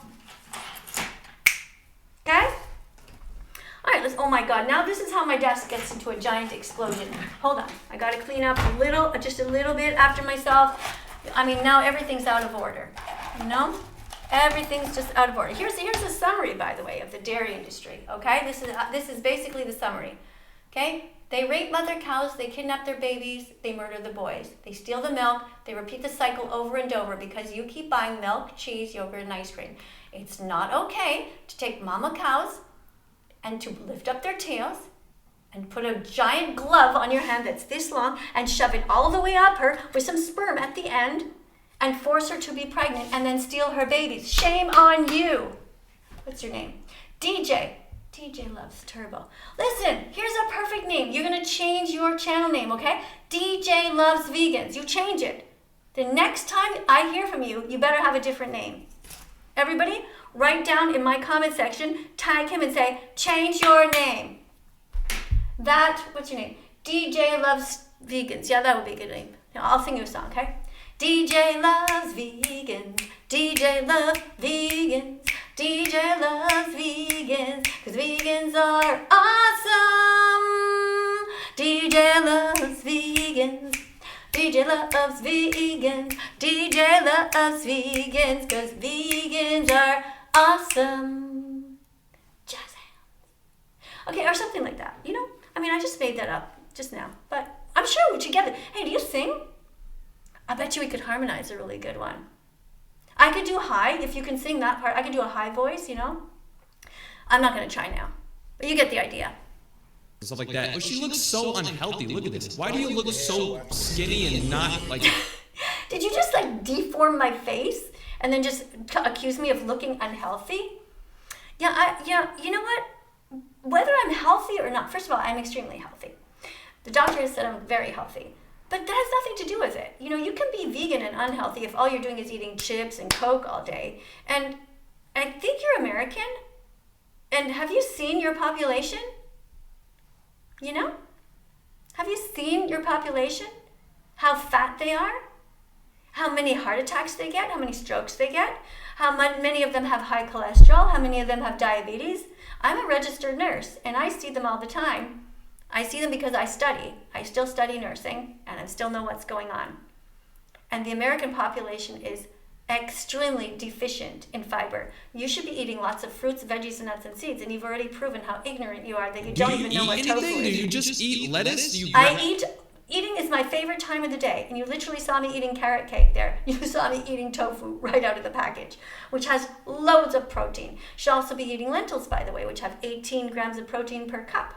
[SPEAKER 1] Okay? All right, oh my God, now this is how my desk gets into a giant explosion. Hold on, I gotta clean up just a little bit after myself. I mean, now everything's out of order, you know? Everything's just out of order. Here's a summary, by the way, of the dairy industry, okay? This is basically the summary, okay? They rape mother cows, they kidnap their babies, they murder the boys. They steal the milk, they repeat the cycle over and over because you keep buying milk, cheese, yogurt, and ice cream. It's not okay to take mama cows and to lift up their tails and put a giant glove on your hand that's this long and shove it all the way up her with some sperm at the end and force her to be pregnant and then steal her babies. Shame on you. What's your name? DJ. DJ loves Turbo. Listen, here's a perfect name. You're going to change your channel name, okay? DJ loves vegans. You change it. The next time I hear from you, you better have a different name. Everybody, write down in my comment section, tag him and say, change your name. What's your name? DJ loves vegans. Yeah, that would be a good name. I'll sing you a song, okay? DJ loves vegans. DJ loves vegans. DJ loves vegans. Cause vegans are awesome. DJ loves vegans. DJ loves vegans. DJ loves vegans. Cause vegans are awesome. Jazz hands. Okay, or something like that. You know? I mean, I just made that up just now. But I'm sure together. Hey, do you sing? I bet you we could harmonize a really good one. I could do high, if you can sing that part. I could do a high voice, you know? I'm not going to try now. But you get the idea.
[SPEAKER 3] Stuff like that. But she looks so unhealthy. Look at this. Why do you look so skinny and not like...
[SPEAKER 1] Did you just like deform my face and then just accuse me of looking unhealthy? Yeah, you know what? Whether I'm healthy or not, first of all, I'm extremely healthy. The doctor has said I'm very healthy. But that has nothing to do with it. You know, you can be vegan and unhealthy if all you're doing is eating chips and Coke all day. And I think you're American. And have you seen your population? You know? Have you seen your population? How fat they are? How many heart attacks they get? How many strokes they get? How many of them have high cholesterol? How many of them have diabetes? I'm a registered nurse, and I see them all the time. I see them because I study. I still study nursing, and I still know what's going on. And the American population is extremely deficient in fiber. You should be eating lots of fruits, veggies, and nuts and seeds, and you've already proven how ignorant you are that you don't even know what tofu is.
[SPEAKER 3] Do you just eat lettuce?
[SPEAKER 1] Eating is my favorite time of the day, and you literally saw me eating carrot cake there. You saw me eating tofu right out of the package, which has loads of protein. You should also be eating lentils, by the way, which have 18 grams of protein per cup.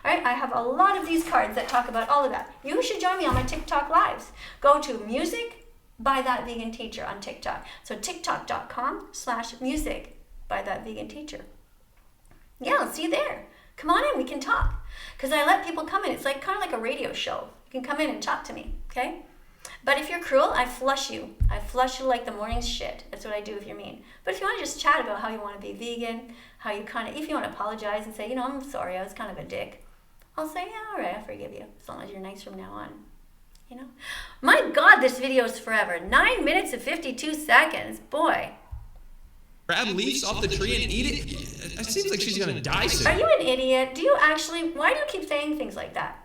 [SPEAKER 1] All right, I have a lot of these cards that talk about all of that. You should join me on my TikTok lives. Go to music by thatveganteacher on TikTok. So tiktok.com/music by thatveganteacher. Yeah, I'll see you there. Come on in, we can talk. Because I let people come in. It's like kind of like a radio show. You can come in and talk to me, okay? But if you're cruel, I flush you. I flush you like the morning's shit. That's what I do if you're mean. But if you want to just chat about how you want to be vegan, how you kind of, if you want to apologize and say, you know, I'm sorry, I was kind of a dick, I'll say, yeah, all right, I forgive you. As long as you're nice from now on. You know? My God, this video is forever. 9 minutes and 52 seconds. Boy.
[SPEAKER 3] Grab leaves off the tree and eat it? It seems like she's gonna die soon.
[SPEAKER 1] Are you an idiot? Do you actually, why do you keep saying things like that?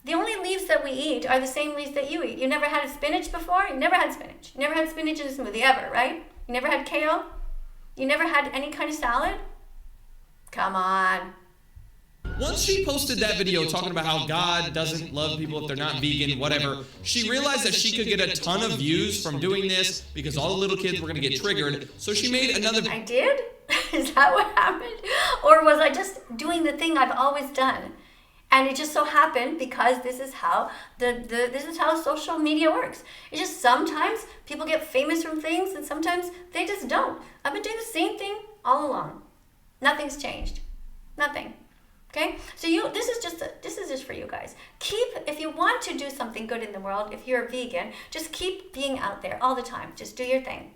[SPEAKER 1] The only leaves that we eat are the same leaves that you eat. You never had spinach before? You never had spinach. You never had spinach in a smoothie ever, right? You never had kale? You never had any kind of salad? Come on.
[SPEAKER 3] Once she posted that video talking about how God doesn't love people if they're not vegan, whatever, she realized that she could get a ton of views from doing this because all the little kids were going to get triggered. So she made another...
[SPEAKER 1] I did? Is that what happened? Or was I just doing the thing I've always done? And it just so happened because this is how this is how social media works. It's just sometimes people get famous from things and sometimes they just don't. I've been doing the same thing all along. Nothing's changed. Nothing. Okay, so this is just for you guys. If you want to do something good in the world, if you're a vegan, just keep being out there all the time. Just do your thing.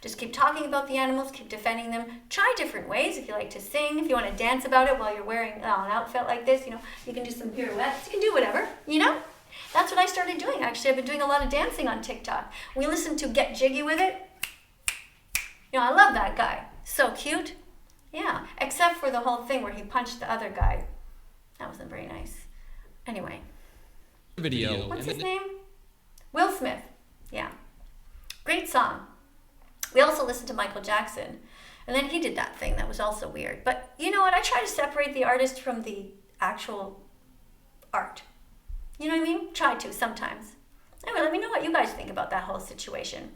[SPEAKER 1] Just keep talking about the animals, keep defending them. Try different ways. If you like to sing, if you want to dance about it while you're wearing an outfit like this, you know, you can do some pirouettes. You can do whatever, you know. That's what I started doing. Actually, I've been doing a lot of dancing on TikTok. We listen to Get Jiggy With It. You know, I love that guy. So cute. Yeah, except for the whole thing where he punched the other guy. That wasn't very nice. Anyway.
[SPEAKER 3] Video.
[SPEAKER 1] What's his name? Will Smith. Yeah. Great song. We also listened to Michael Jackson. And then he did that thing that was also weird. But you know what? I try to separate the artist from the actual art. You know what I mean? Try to sometimes. Anyway, let me know what you guys think about that whole situation.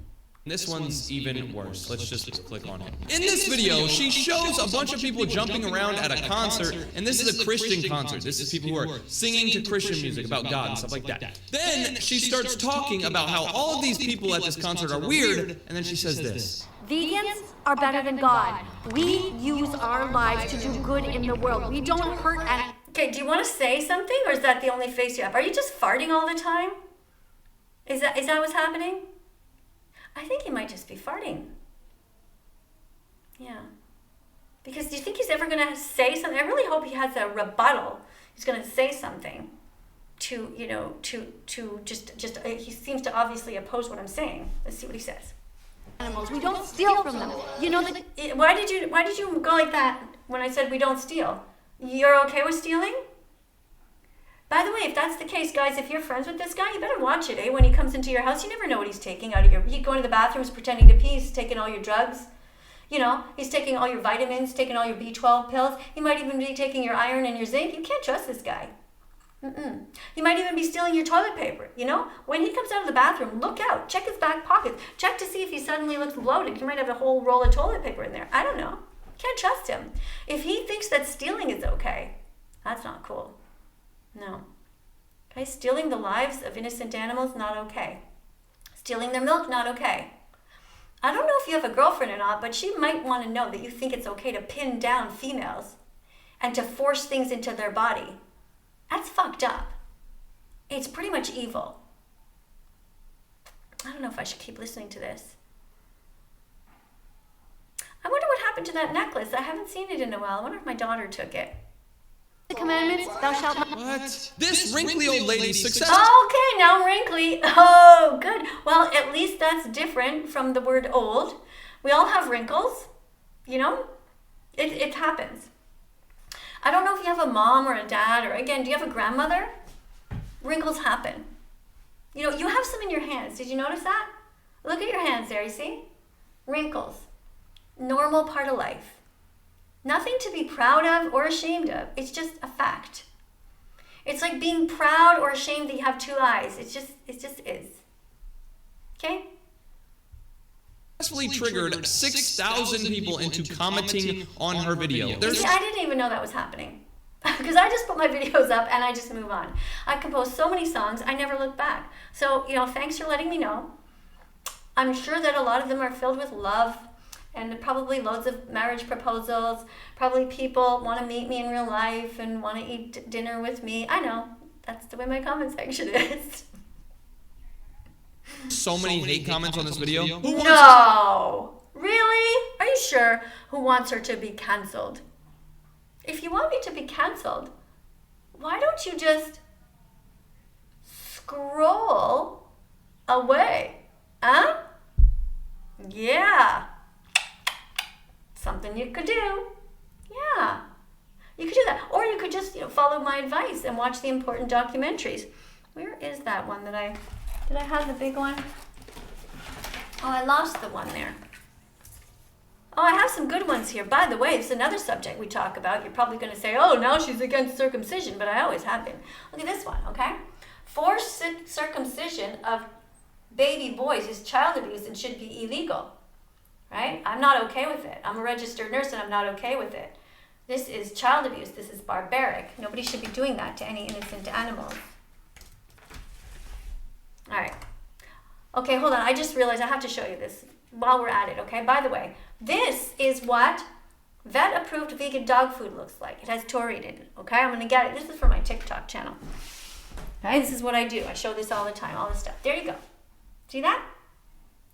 [SPEAKER 3] This one's even worse. Let's just click on it. In this video, she shows a bunch of people jumping around at a concert, and this is a Christian concert. This is people who are singing to Christian music about God and stuff like that. Then she starts talking about how all of these people at this concert are weird, and then she says this.
[SPEAKER 6] Vegans are better than God. We use our lives to do good in the world. We don't hurt animals.
[SPEAKER 1] Okay, do you want to say something, or is that the only face you have? Are you just farting all the time? Is that what's happening? I think he might just be farting. Yeah. Because do you think he's ever going to say something? I really hope he has a rebuttal. He's going to say something to, you know, to just he seems to obviously oppose what I'm saying. Let's see what he says.
[SPEAKER 6] Animals. We don't steal from them. You know that.
[SPEAKER 1] Why did you go like that when I said we don't steal? You're okay with stealing? By the way, if that's the case, guys, if you're friends with this guy, you better watch it, eh? When he comes into your house, you never know what he's taking out of your... He's going to the bathroom, he's pretending to pee, he's taking all your drugs. You know, he's taking all your vitamins, taking all your B12 pills. He might even be taking your iron and your zinc. You can't trust this guy. He might even be stealing your toilet paper, you know? When he comes out of the bathroom, look out. Check his back pockets. Check to see if he suddenly looks bloated. He might have a whole roll of toilet paper in there. I don't know. Can't trust him. If he thinks that stealing is okay, that's not cool. No. Okay, stealing the lives of innocent animals, not okay. Stealing their milk, not okay. I don't know if you have a girlfriend or not, but she might want to know that you think it's okay to pin down females and to force things into their body. That's fucked up. It's pretty much evil. I don't know if I should keep listening to this. I wonder what happened to that necklace. I haven't seen it in a while. I wonder if my daughter took it.
[SPEAKER 6] The commandments, thou shalt not.
[SPEAKER 3] What? This wrinkly old lady success.
[SPEAKER 1] Okay, now I'm wrinkly. Oh, good. Well, at least that's different from the word old. We all have wrinkles, you know? It happens. I don't know if you have a mom or a dad, or again, do you have a grandmother? Wrinkles happen. You know, you have some in your hands. Did you notice that? Look at your hands there, you see? Wrinkles. Normal part of life. Nothing to be proud of or ashamed of. It's just a fact. It's like being proud or ashamed that you have 2 eyes. It just is. Okay?
[SPEAKER 3] Successfully triggered 6,000 people into commenting on her video.
[SPEAKER 1] See, I didn't even know that was happening. Because I just put my videos up and I just move on. I compose so many songs, I never look back. So, thanks for letting me know. I'm sure that a lot of them are filled with love and probably loads of marriage proposals. Probably people want to meet me in real life and want to eat dinner with me. I know. That's the way my comment section is.
[SPEAKER 3] So many hate comments on this video.
[SPEAKER 1] No! Really? Are you sure? Who wants her to be canceled? If you want me to be canceled, why don't you just scroll away? Huh? Yeah. Something you could do. Yeah. You could do that. Or you could just, follow my advice and watch the important documentaries. Where is that one that did I have the big one? Oh, I lost the one there. Oh, I have some good ones here. By the way, it's another subject we talk about. You're probably going to say, oh, now she's against circumcision, but I always have been. Look at this one, okay? Forced circumcision of baby boys is child abuse and should be illegal, right? I'm not okay with it. I'm a registered nurse and I'm not okay with it. This is child abuse. This is barbaric. Nobody should be doing that to any innocent animals. All right. Okay, hold on. I just realized I have to show you this while we're at it, okay? By the way, this is what vet-approved vegan dog food looks like. It has taurine in it, okay? I'm going to get it. This is for my TikTok channel. Okay, this is what I do. I show this all the time, all this stuff. There you go. See that?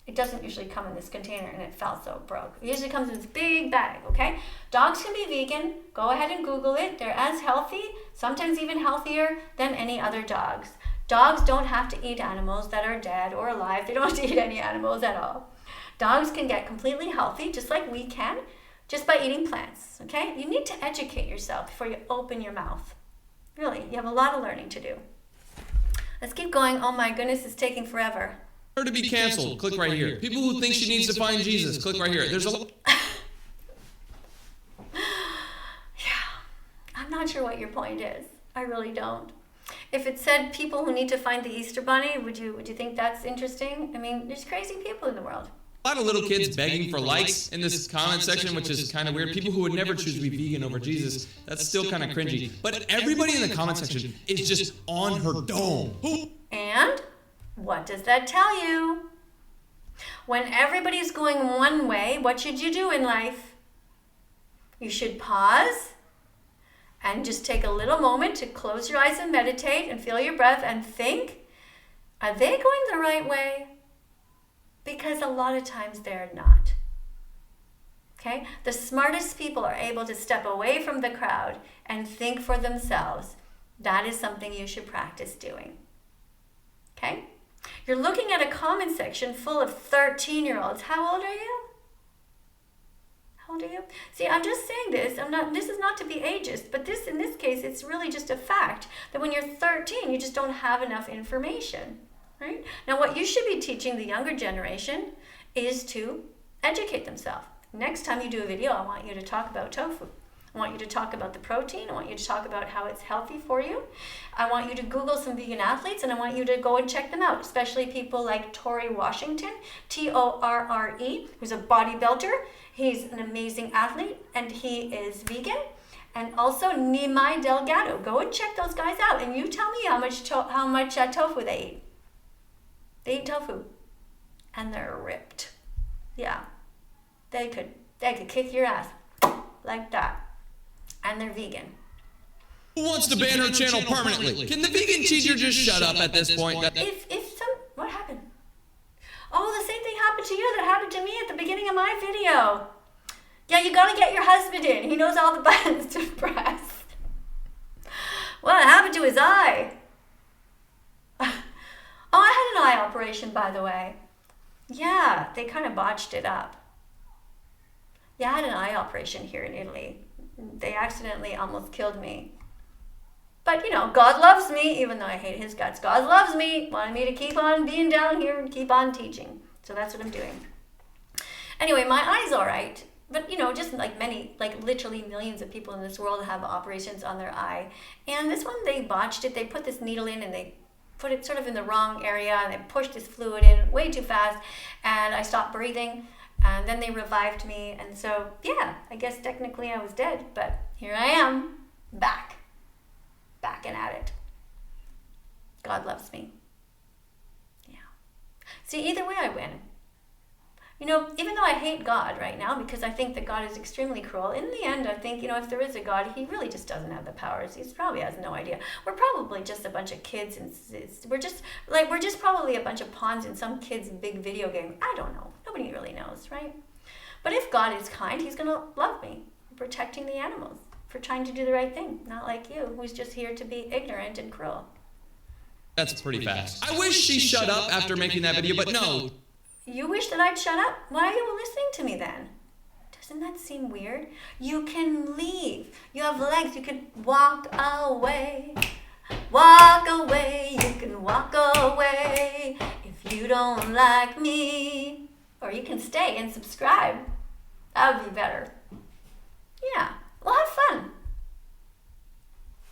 [SPEAKER 1] It doesn't usually come in this container, and it fell so it broke. It usually comes in this big bag, okay? Dogs can be vegan. Go ahead and Google it. They're as healthy, sometimes even healthier than any other dogs. Dogs don't have to eat animals that are dead or alive. They don't have to eat any animals at all. Dogs can get completely healthy, just like we can, just by eating plants, okay? You need to educate yourself before you open your mouth. Really, you have a lot of learning to do. Let's keep going. Oh my goodness, it's taking forever.
[SPEAKER 3] Her to be canceled, click right here. People who think she needs to find Jesus, click right here. There's a
[SPEAKER 1] I'm not sure what your point is. I really don't. If it said people who need to find the Easter Bunny, would you think that's interesting? I mean, there's crazy people in the world.
[SPEAKER 3] A lot of little kids begging for likes in this comment section, which is kind of weird. People who would never choose to be vegan over Jesus, that's still kind of cringy. But everybody in the comment section is just on her dome.
[SPEAKER 1] And what does that tell you? When everybody's going one way, what should you do in life? You should pause and just take a little moment to close your eyes and meditate and feel your breath and think, are they going the right way? Because a lot of times they're not. Okay? The smartest people are able to step away from the crowd and think for themselves. That is something you should practice doing. Okay? You're looking at a comment section full of 13-year-olds. How old are you? How old are you? See, I'm just saying this. This is not to be ageist, but in this case, it's really just a fact that when you're 13, you just don't have enough information. Right? Now, what you should be teaching the younger generation is to educate themselves. Next time you do a video, I want you to talk about tofu. I want you to talk about the protein. I want you to talk about how it's healthy for you. I want you to Google some vegan athletes, and I want you to go and check them out, especially people like Torrey Washington, Torre, who's a bodybuilder. He's an amazing athlete, and he is vegan. And also Nimai Delgado. Go and check those guys out, and you tell me how much tofu they eat. They eat tofu, and they're ripped. Yeah, they could kick your ass like that, and they're vegan.
[SPEAKER 3] Who wants to ban her channel permanently? Can the vegan teacher just shut up at this point?
[SPEAKER 1] What happened? Oh, the same thing happened to you that happened to me at the beginning of my video. Yeah, you gotta get your husband in. He knows all the buttons to press. What happened to his eye? Oh, I had an eye operation, by the way. Yeah, they kind of botched it up. Yeah, I had an eye operation here in Italy. They accidentally almost killed me. But, God loves me, even though I hate his guts. God loves me, wanted me to keep on being down here and keep on teaching. So that's what I'm doing. Anyway, my eye's all right. But, just like many, like literally millions of people in this world have operations on their eye. And this one, they botched it. They put this needle in and they put it sort of in the wrong area. And they pushed this fluid in way too fast. And I stopped breathing. And then they revived me. And so, yeah, I guess technically I was dead. But here I am, back and at it. God loves me. Yeah. See, either way I win. Even though I hate God right now because I think that God is extremely cruel, in the end I think, if there is a God, he really just doesn't have the powers. He probably has no idea. We're probably just a bunch of kids and we're just probably a bunch of pawns in some kid's big video game. I don't know. Nobody really knows, right? But if God is kind, he's going to love me for protecting the animals, for trying to do the right thing, not like you, who's just here to be ignorant and cruel.
[SPEAKER 3] That's pretty fast. I wish she shut up after making that video, but no.
[SPEAKER 1] You wish that I'd shut up? Why are you listening to me then? Doesn't that seem weird? You can leave. You have legs. You can walk away. Walk away. You can walk away if you don't like me. Or you can stay and subscribe. That would be better. Yeah. Well, have fun.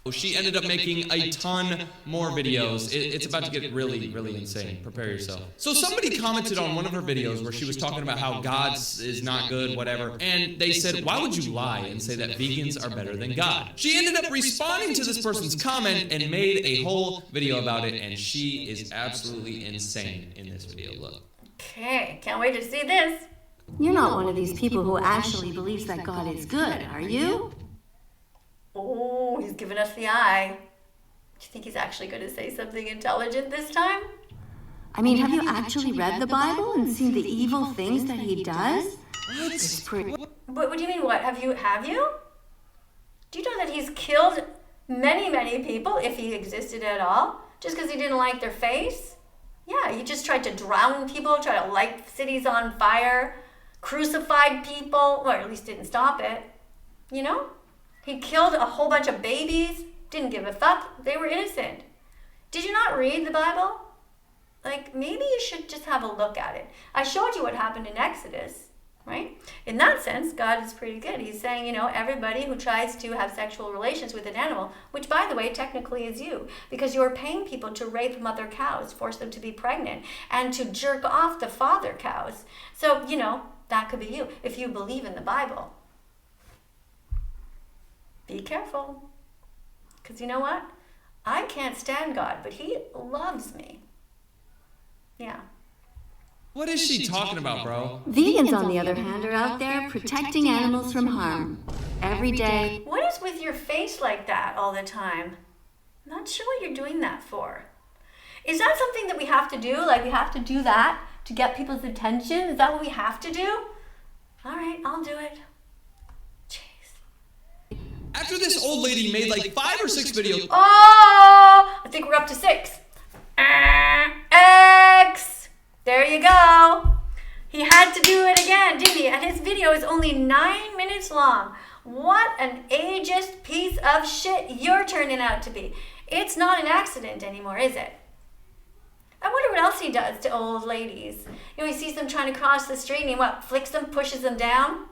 [SPEAKER 3] She ended up making a ton more videos. It's about to get really, really insane. Prepare yourself. So somebody commented on one of her videos where she was talking about how God is not good, whatever, and they said, why would you lie and say that vegans are better than God? She ended up responding to this person's comment and made a whole video about it, and she is absolutely insane in this video. Look.
[SPEAKER 1] Okay, can't wait to see this.
[SPEAKER 5] You're not one of these people who actually believes that God is good, are you?
[SPEAKER 1] Oh, he's giving us the eye. Do you think he's actually going to say something intelligent this time?
[SPEAKER 5] I mean, have you actually read the Bible and seen the evil things that he does?
[SPEAKER 3] What?
[SPEAKER 5] It's pretty...
[SPEAKER 1] What do you mean, what? Have you? Do you know that he's killed many, many people, if he existed at all, just because he didn't like their face? Yeah, he just tried to drown people, tried to light cities on fire, crucified people, or at least didn't stop it, He killed a whole bunch of babies, didn't give a fuck, they were innocent. Did you not read the Bible? Maybe you should just have a look at it. I showed you what happened in Exodus, right? In that sense, God is pretty good. He's saying, everybody who tries to have sexual relations with an animal, which by the way, technically is you, because you're paying people to rape mother cows, force them to be pregnant, and to jerk off the father cows. So, that could be you, if you believe in the Bible. Be careful, because you know what? I can't stand God, but he loves me. Yeah.
[SPEAKER 3] What is she talking about, bro?
[SPEAKER 5] Vegans, on the other hand, are out there protecting animals from harm. Every day.
[SPEAKER 1] What is with your face like that all the time? I'm not sure what you're doing that for. Is that something that we have to do? We have to do that to get people's attention? Is that what we have to do? All right, I'll do it.
[SPEAKER 3] After this old lady made 5 or 6 videos.
[SPEAKER 1] Oh, I think we're up to 6. X. There you go. He had to do it again, didn't he? And his video is only 9 minutes long. What an ageist piece of shit you're turning out to be. It's not an accident anymore, is it? I wonder what else he does to old ladies. He sees them trying to cross the street and he flicks them, pushes them down?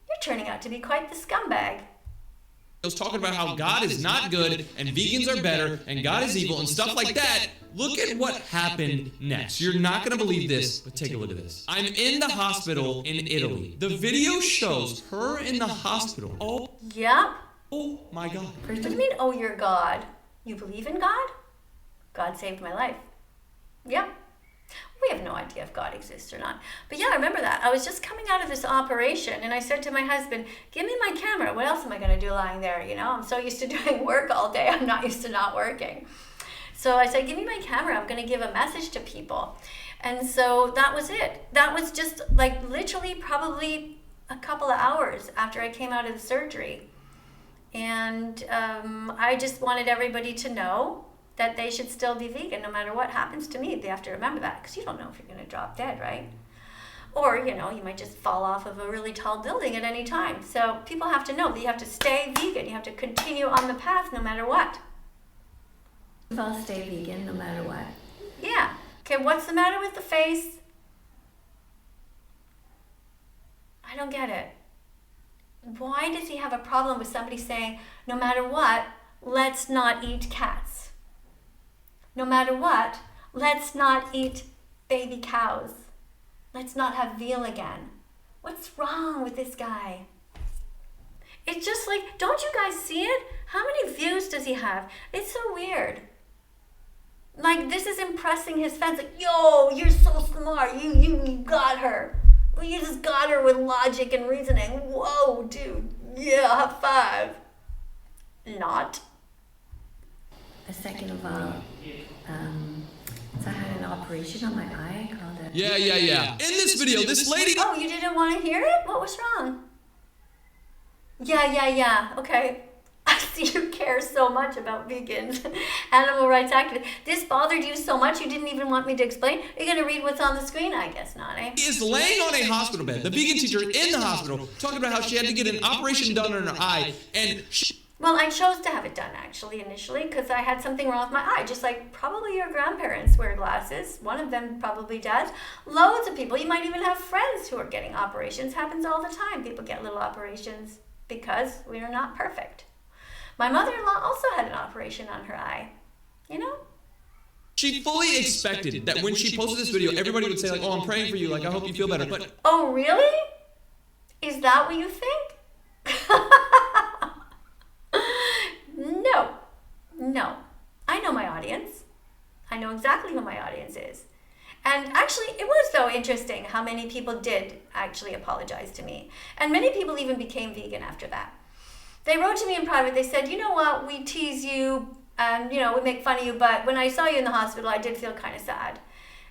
[SPEAKER 1] You're turning out to be quite the scumbag.
[SPEAKER 3] I was talking about how God is not good and vegans are better and God is evil and stuff like that. Look at what happened next. You're not going to believe this, but take a look at this. I'm in the hospital in Italy. The video shows her in the hospital. Oh.
[SPEAKER 1] Yep.
[SPEAKER 3] Oh my God.
[SPEAKER 1] What do you mean, oh, you're God? You believe in God? God saved my life. Yep. We have no idea if God exists or not. But yeah, I remember that. I was just coming out of this operation and I said to my husband, give me my camera. What else am I going to do lying there? I'm so used to doing work all day. I'm not used to not working. So I said, give me my camera. I'm going to give a message to people. And so that was it. That was just literally probably a couple of hours after I came out of the surgery. And I just wanted everybody to know that they should still be vegan no matter what happens to me. They have to remember that, because you don't know if you're going to drop dead, right? Or, you might just fall off of a really tall building at any time. So people have to know that you have to stay vegan. You have to continue on the path no matter what.
[SPEAKER 5] I'll stay vegan no matter what.
[SPEAKER 1] Yeah. Okay, what's the matter with the face? I don't get it. Why does he have a problem with somebody saying, no matter what, let's not eat cats? No matter what, let's not eat baby cows. Let's not have veal again. What's wrong with this guy? It's just like, don't you guys see it? How many views does he have? It's so weird. Like, this is impressing his fans. Like, yo, you're so smart. You got her. Well, you just got her with logic and reasoning. Whoa, dude. Yeah, high five. Not.
[SPEAKER 4] Second of all, so I had an operation on my eye called a...
[SPEAKER 3] Yeah. In this video, this lady...
[SPEAKER 1] Oh, you didn't want to hear it? What was wrong? Yeah. Okay. I see you care so much about vegans, animal rights activists. This bothered you so much you didn't even want me to explain? You're going to read what's on the screen? I guess not, eh?
[SPEAKER 3] Is laying on a hospital bed, the vegan teacher in the hospital, talking about how she had to get an operation done on her eye, and
[SPEAKER 1] Well, I chose to have it done, actually, initially, because I had something wrong with my eye, just like probably your grandparents wear glasses. One of them probably does. Loads of people. You might even have friends who are getting operations. Happens all the time. People get little operations because we are not perfect. My mother-in-law also had an operation on her eye, you know?
[SPEAKER 3] she fully expected that when she posted this video, everybody would say, like, oh, I'm praying for you, like, I hope you feel better. But
[SPEAKER 1] oh, really? Is that what you think? No. I know my audience. I know exactly who my audience is. And actually, it was, though, interesting how many people did actually apologize to me. And many people even became vegan after that. They wrote to me in private. They said, you know what, we tease you and, you know, we make fun of you, but when I saw you in the hospital, I did feel kind of sad.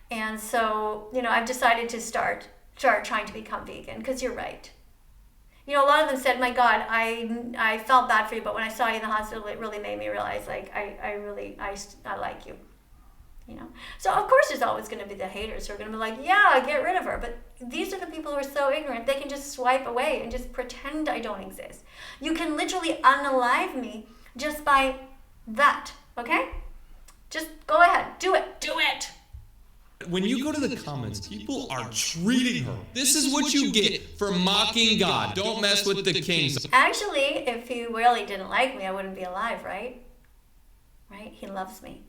[SPEAKER 1] And so, you know, I've decided to start trying to become vegan, because you're right. You know, a lot of them said, my God, I felt bad for you, but when I saw you in the hospital, it really made me realize, like, I like you. You know? So, of course, there's always going to be the haters who are going to be like, yeah, get rid of her. But these are the people who are so ignorant, they can just swipe away and just pretend I don't exist. You can literally unalive me just by that, okay? Just go ahead. Do it. Do it.
[SPEAKER 3] when you go to the comments, people are treating her. This is what you get for mocking God. Don't mess with the kings.
[SPEAKER 1] Actually, if he really didn't like me, I wouldn't be alive, right? Right? He loves me.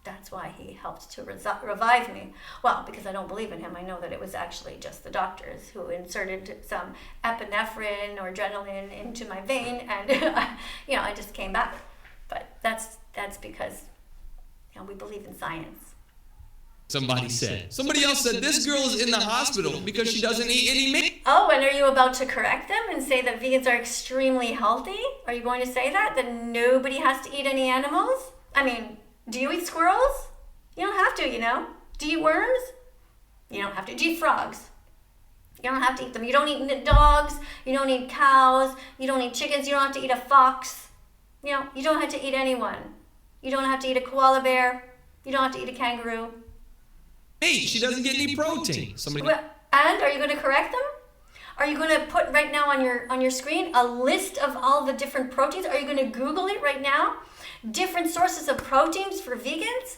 [SPEAKER 1] That's why he helped to revive me. Well, because I don't believe in him. I know that it was actually just the doctors who inserted some epinephrine or adrenaline into my vein, and you know, I just came back. But that's because, you know, we believe in science.
[SPEAKER 3] Somebody else said this girl is in the hospital because she doesn't eat any meat.
[SPEAKER 1] Oh, and are you about to correct them and say that vegans are extremely healthy? Are you going to say that nobody has to eat any animals? I mean, do you eat squirrels? You don't have to, you know. Do you eat worms? You don't have to. Do you eat frogs? You don't have to eat them. You don't eat dogs. You don't eat cows. You don't eat chickens. You don't have to eat a fox. You know, you don't have to eat anyone. You don't have to eat a koala bear. You don't have to eat a kangaroo.
[SPEAKER 3] Hey, she doesn't get any protein.
[SPEAKER 1] Well, and are you going to correct them? Are you going to put right now on your screen a list of all the different proteins? Are you going to Google it right now? Different sources of proteins for vegans?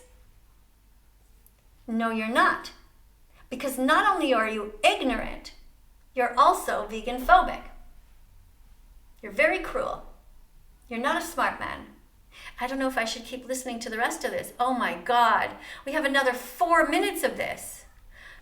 [SPEAKER 1] No, you're not. Because not only are you ignorant, you're also vegan phobic. You're very cruel. You're not a smart man. I don't know if I should keep listening to the rest of this. Oh my God. We have another 4 minutes of this.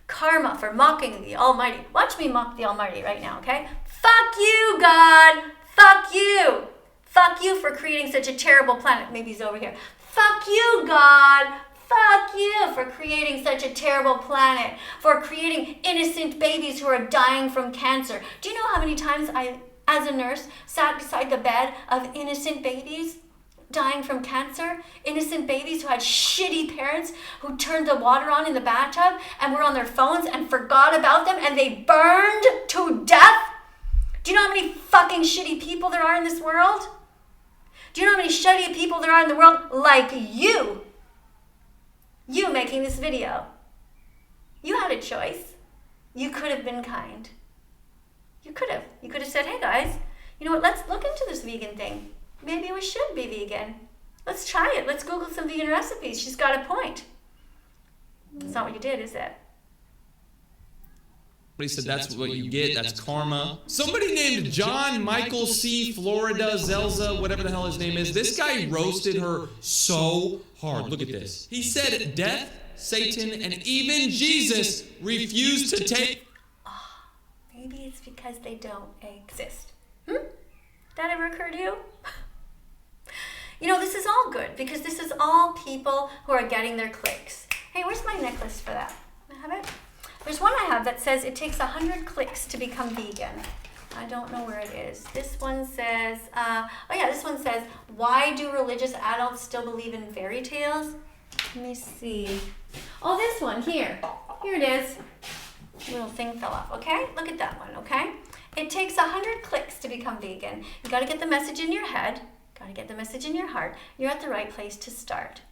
[SPEAKER 1] Karma for mocking the Almighty. Watch me mock the Almighty right now, okay? Fuck you, God. Fuck you. Fuck you for creating such a terrible planet. Maybe he's over here. Fuck you, God. Fuck you for creating such a terrible planet. For creating innocent babies who are dying from cancer. Do you know how many times I, as a nurse, sat beside the bed of innocent babies dying from cancer? Innocent babies who had shitty parents who turned the water on in the bathtub and were on their phones and forgot about them and they burned to death? Do you know how many fucking shitty people there are in this world? Do you know how many shitty people there are in the world like you? You making this video. You had a choice. You could have been kind. You could have. You could have said, hey guys, you know what, let's look into this vegan thing. Maybe we should be vegan. Let's try it. Let's Google some vegan recipes. She's got a point. That's not what you did, is it?
[SPEAKER 3] Somebody said that's what you get, that's karma. Somebody named John Michael C. Florida Zelza, whatever the hell his name is. This guy roasted her so hard. Look at this. He said death, Satan, and even Jesus refused to take...
[SPEAKER 1] Maybe it's because they don't exist. That ever occurred to you? You know, this is all good because this is all people who are getting their clicks. Hey, where's my necklace for that? Can I have it? There's one I have that says it takes 100 clicks to become vegan. I don't know where it is. This one says, this one says, why do religious adults still believe in fairy tales? Let me see. Oh, this one here. Here it is. Little thing fell off, okay? Look at that one, okay? It takes 100 clicks to become vegan. You gotta get the message in your head, gotta get the message in your heart. You're at the right place to start.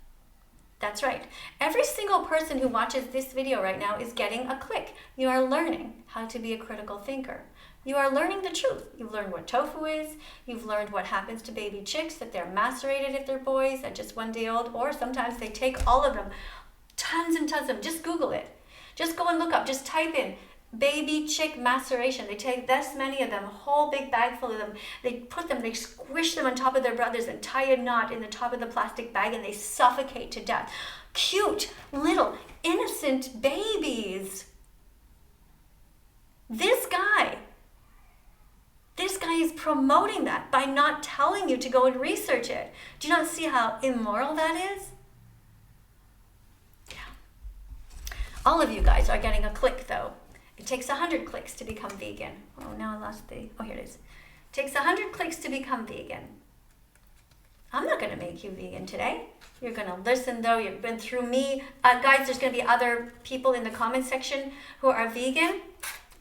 [SPEAKER 1] That's right. Every single person who watches this video right now is getting a click. You are learning how to be a critical thinker. You are learning the truth. You've learned what tofu is. You've learned what happens to baby chicks, that they're macerated if they're boys at just 1 day old, or sometimes they take all of them, tons and tons of them. Just Google it. Just go and look up. Just type in baby chick maceration. They take this many of them, a whole big bag full of them. They squish them on top of their brothers and tie a knot in the top of the plastic bag and they suffocate to death. Cute, little, innocent babies. This guy is promoting that by not telling you to go and research it. Do you not see how immoral that is? Yeah. All of you guys are getting a click though. It takes 100 clicks to become vegan. Oh, now I lost here it is. It takes 100 clicks to become vegan. I'm not going to make you vegan today. You're going to listen though. You've been through me. Guys, there's going to be other people in the comment section who are vegan.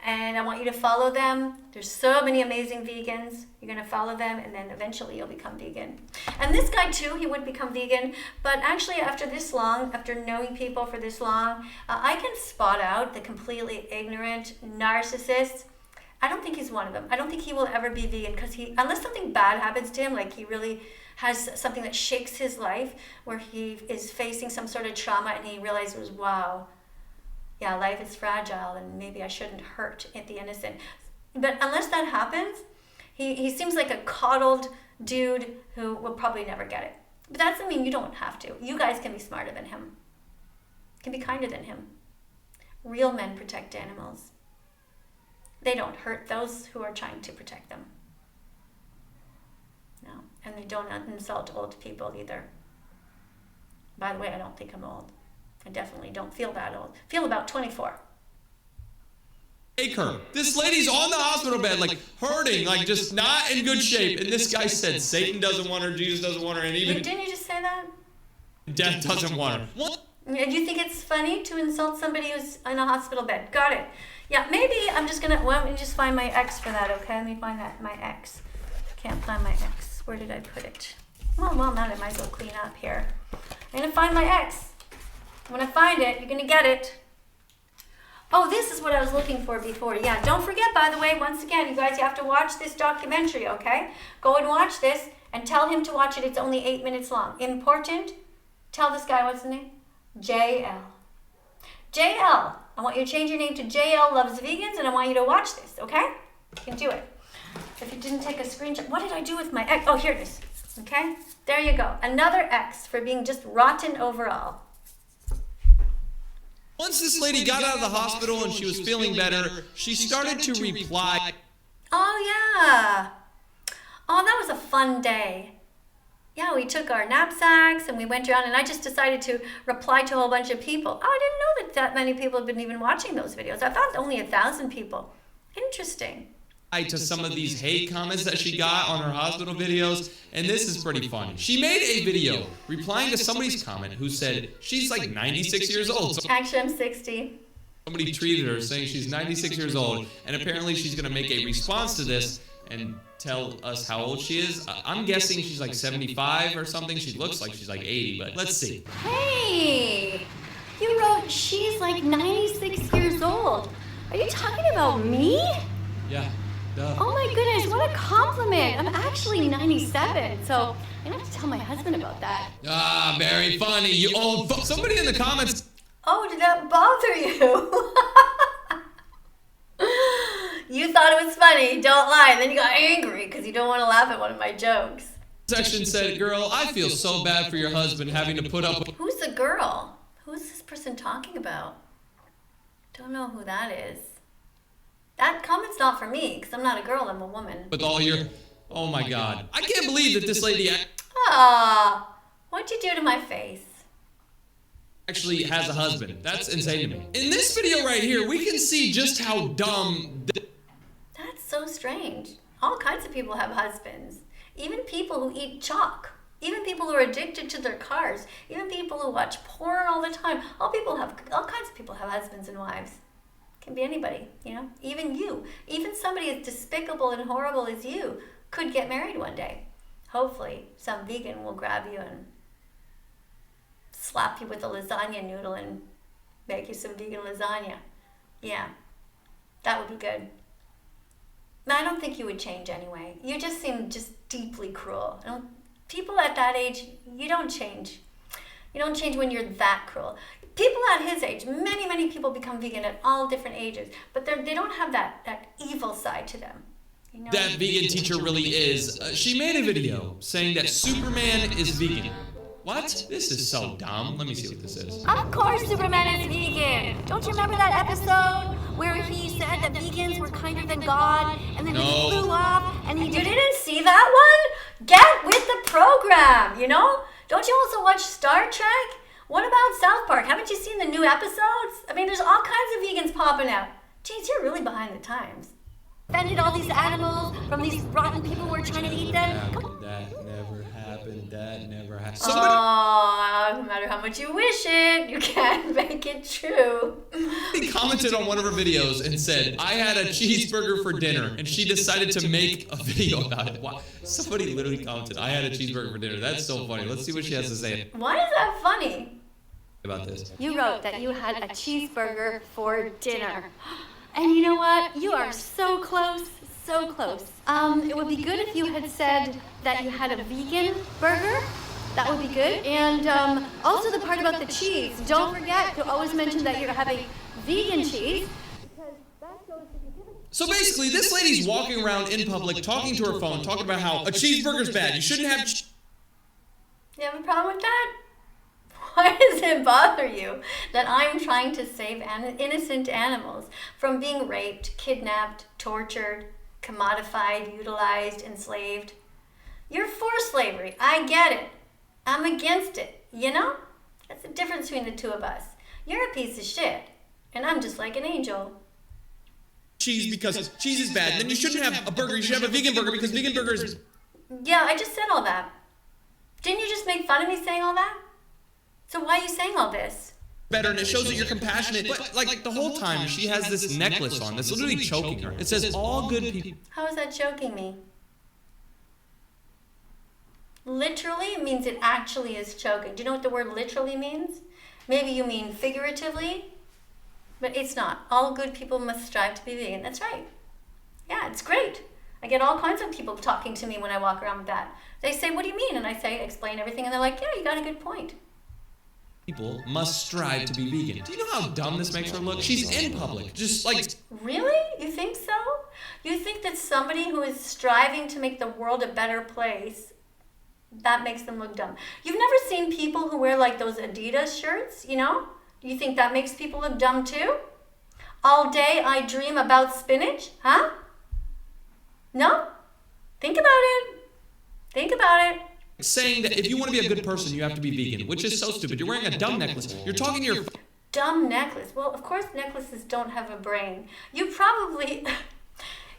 [SPEAKER 1] And I want you to follow them. There's so many amazing vegans. You're going to follow them and then eventually you'll become vegan. And this guy too, he would become vegan. But actually after this long, after knowing people for this long, I can spot out the completely ignorant narcissists. I don't think he's one of them. I don't think he will ever be vegan because unless something bad happens to him, like he really has something that shakes his life where he is facing some sort of trauma and he realizes, wow, yeah, life is fragile and maybe I shouldn't hurt the innocent. But unless that happens, he seems like a coddled dude who will probably never get it. But that doesn't mean you don't have to. You guys can be smarter than him. Can be kinder than him. Real men protect animals. They don't hurt those who are trying to protect them. No, and they don't insult old people either. By the way, I don't think I'm old. I definitely don't feel that old. Feel about 24.
[SPEAKER 3] Take her. This lady's on the hospital bed, like hurting, like just not in good shape. And this guy said Satan doesn't want her, Jesus doesn't want her, and even
[SPEAKER 1] Didn't you just say that?
[SPEAKER 3] death doesn't want her. What?
[SPEAKER 1] Do you think it's funny to insult somebody who's in a hospital bed? Got it. Yeah, maybe I'm just gonna, let me just find my X for that, okay? Let me find my X. Can't find my X. Where did I put it? Well, now I might as well clean up here. I'm gonna find my X. When I find it, you're gonna get it. Oh, this is what I was looking for before. Yeah, don't forget, by the way, once again, you guys, you have to watch this documentary, okay? Go and watch this and tell him to watch it. It's only 8 minutes long. Important. Tell this guy, what's his name? JL. JL. I want you to change your name to JL Loves Vegans, and I want you to watch this, okay? You can do it. If you didn't take a screenshot, what did I do with my X? Oh, here it is. Okay? There you go. Another X for being just rotten overall.
[SPEAKER 3] Once this lady got out of the hospital and she was feeling better, she started to reply.
[SPEAKER 1] Oh, yeah. Oh, that was a fun day. Yeah, we took our knapsacks and we went around and I just decided to reply to a whole bunch of people. Oh, I didn't know that many people have been even watching those videos. I thought only 1,000 people. Interesting.
[SPEAKER 3] To some of these hate comments that she got on her hospital videos, and this is pretty funny. She made a video replying to somebody's comment who said she's like 96 years old.
[SPEAKER 1] Actually, I'm 60.
[SPEAKER 3] Somebody tweeted her saying she's 96 years old, and apparently she's going to make a response to this and tell us how old she is. I'm guessing she's like 75 or something. She looks like she's like 80, but let's see.
[SPEAKER 6] Hey, you wrote she's like 96 years old. Are you talking about me?
[SPEAKER 3] Yeah. Duh.
[SPEAKER 6] Oh my goodness, what a compliment. I'm actually 97, so I'm gonna have to tell my husband about that.
[SPEAKER 3] Ah, very funny, you old Somebody in the comments.
[SPEAKER 1] Oh, did that bother you? You thought it was funny, don't lie. And then you got angry because you don't want to laugh at one of my jokes.
[SPEAKER 3] Section said, girl, I feel so bad for your husband having to put up with...
[SPEAKER 1] Who's the girl? Who's this person talking about? Don't know who that is. That comment's not for me, because I'm not a girl, I'm a woman.
[SPEAKER 3] With all your... Oh my God. I can't believe that this lady
[SPEAKER 1] What'd you do to my face?
[SPEAKER 3] actually has a husband. That's insane to me. In this video right here, we can see just how dumb...
[SPEAKER 1] That's so strange. All kinds of people have husbands. Even people who eat chalk. Even people who are addicted to their cars. Even people who watch porn all the time. All kinds of people have husbands and wives. Can be anybody, you know? Even you. Even somebody as despicable and horrible as you could get married one day. Hopefully, some vegan will grab you and slap you with a lasagna noodle and make you some vegan lasagna. Yeah, that would be good. No, I don't think you would change anyway. You just seem just deeply cruel. People at that age, you don't change. You don't change when you're that cruel. People at his age, many people become vegan at all different ages, but they don't have that evil side to them. You know?
[SPEAKER 3] That vegan teacher really is. She made a video saying that Superman is vegan. What? This is so dumb. Let me see what this is.
[SPEAKER 6] Of course Superman is vegan. Don't you remember that episode where he said that vegans were kinder than God, and then he flew off and he
[SPEAKER 1] You didn't see that one? Get with the program, you know? Don't you also watch Star Trek? What about South Park? Haven't you seen the new episodes? I mean, there's all kinds of vegans popping out. Geez, you're really behind the times.
[SPEAKER 6] defended all these animals from these rotten people who were trying to eat them.
[SPEAKER 3] That never happened. That never happened.
[SPEAKER 1] Oh, no matter how much you wish it, you can't make it true.
[SPEAKER 3] Somebody commented on one of her videos and said, I had a cheeseburger for dinner, and she decided to make a video about it. Wow. Somebody literally commented, I had a cheeseburger for dinner. That's so funny. Let's see what she has to say
[SPEAKER 1] Why is that funny?
[SPEAKER 3] about this.
[SPEAKER 6] You wrote that you had a cheeseburger for dinner. And you know what? You are so close, so close. It would be good if you had said that you had a vegan burger. That would be good. And also the part about the cheese. Don't forget to always mention that you're having vegan cheese.
[SPEAKER 3] So basically, this lady's walking around in public, talking to her phone, talking about how a cheeseburger's bad. You shouldn't have...
[SPEAKER 1] You have a problem with that? Why does it bother you that I'm trying to save innocent animals from being raped, kidnapped, tortured, commodified, utilized, enslaved? You're for slavery. I get it. I'm against it. You know? That's the difference between the two of us. You're a piece of shit, and I'm just like an angel.
[SPEAKER 3] Cheese because cheese is bad. Then you shouldn't have a burger. You should have a vegan burger because vegan burgers...
[SPEAKER 1] Yeah, I just said all that. Didn't you just make fun of me saying all that? So why are you saying all this?
[SPEAKER 3] better, and it shows that you're compassionate. But like the whole time, she has this necklace on that's literally choking her. It says all good people.
[SPEAKER 1] How is that choking me? Literally, it means it actually is choking. Do you know what the word literally means? Maybe you mean figuratively, but it's not. All good people must strive to be vegan. That's right. Yeah, it's great. I get all kinds of people talking to me when I walk around with that. They say, what do you mean? And I say, explain everything, and they're like, yeah, you got a good point.
[SPEAKER 3] People must strive to be vegan. Do you know how dumb this makes her look? She's in public, just like...
[SPEAKER 1] Really? You think so? You think that somebody who is striving to make the world a better place, that makes them look dumb? You've never seen people who wear like those Adidas shirts, you know? Do you think that makes people look dumb too? All day I dream about spinach, huh? No? Think about it. Think about it.
[SPEAKER 3] Saying that if you want to be a good person, you have to be vegan, which is so stupid. You're wearing a dumb necklace. You're talking to your...
[SPEAKER 1] Dumb necklace. Well, of course necklaces don't have a brain. You probably...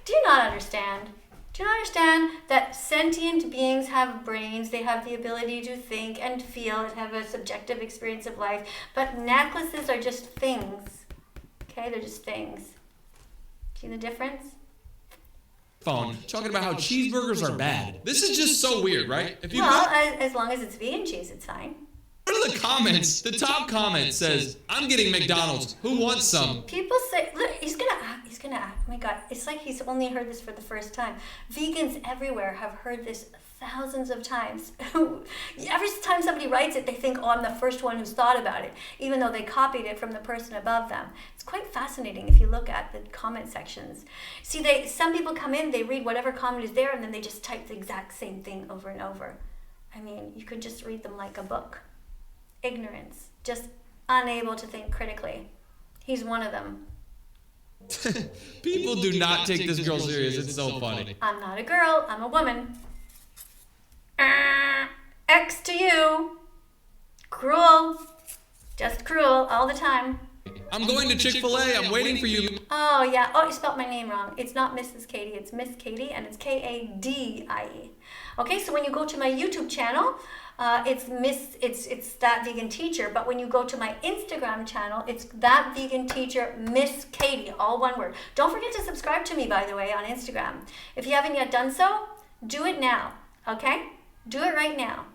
[SPEAKER 1] Do you not understand? Do you not understand that sentient beings have brains? They have the ability to think and feel and have a subjective experience of life. But necklaces are just things. Okay? They're just things. See the difference?
[SPEAKER 3] Phone talking about how cheeseburgers are bad. This is just so weird, right? If you
[SPEAKER 1] Well, as long as it's vegan cheese, it's fine.
[SPEAKER 3] go to the comments, the top comment says, I'm getting McDonald's. Who wants some?
[SPEAKER 1] People say, look, he's gonna, oh my God, it's like he's only heard this for the first time. Vegans everywhere have heard this thousands of times. Every time somebody writes it, they think, oh, I'm the first one who's thought about it, even though they copied it from the person above them. It's quite fascinating if you look at the comment sections. See, some people come in, they read whatever comment is there, and then they just type the exact same thing over and over. I mean, you could just read them like a book. Ignorance, just unable to think critically. He's one of them.
[SPEAKER 3] People do not take this girl serious. It's so funny.
[SPEAKER 1] I'm not a girl, I'm a woman. X to you. Cruel. Just cruel all the time.
[SPEAKER 3] I'm going to Chick-fil-A. I'm waiting for you.
[SPEAKER 1] Oh, yeah. Oh, you spelled my name wrong. It's not Mrs. Kadie. It's Miss Kadie, and it's KADIE. Okay, so when you go to my YouTube channel, it's That Vegan Teacher. But when you go to my Instagram channel, it's That Vegan Teacher Miss Kadie, all one word. Don't forget to subscribe to me, by the way, on Instagram. If you haven't yet done so, do it now. Okay? Do it right now.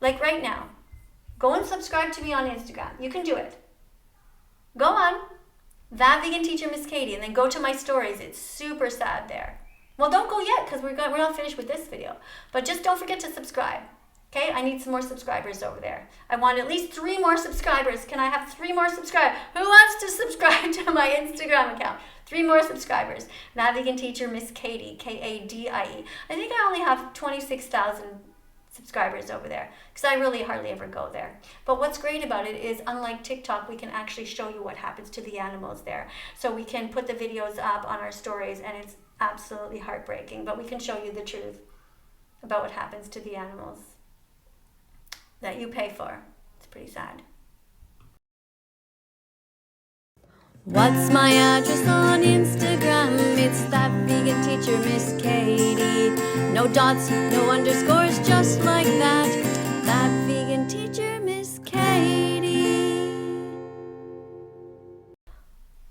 [SPEAKER 1] Like right now. Go and subscribe to me on Instagram. You can do it. Go on, That Vegan Teacher Miss Kadie, and then go to my stories. It's super sad there. Well, don't go yet because we're not finished with this video. But just don't forget to subscribe. Okay, I need some more subscribers over there. I want at least 3 more subscribers. Can I have 3 more subscribers? Who wants to subscribe to my Instagram account? 3 more subscribers. That Vegan Teacher Miss Kadie, KADIE. I think I only have 26,000 subscribers over there because I really hardly ever go there. But what's great about it is, unlike TikTok, we can actually show you what happens to the animals there. So we can put the videos up on our stories, and it's absolutely heartbreaking, but we can show you the truth about what happens to the animals that you pay for. It's pretty sad.
[SPEAKER 2] What's my address on Instagram? It's That Vegan Teacher Miss Kadie. No dots, no underscores, just like that. That Vegan Teacher Miss Kadie.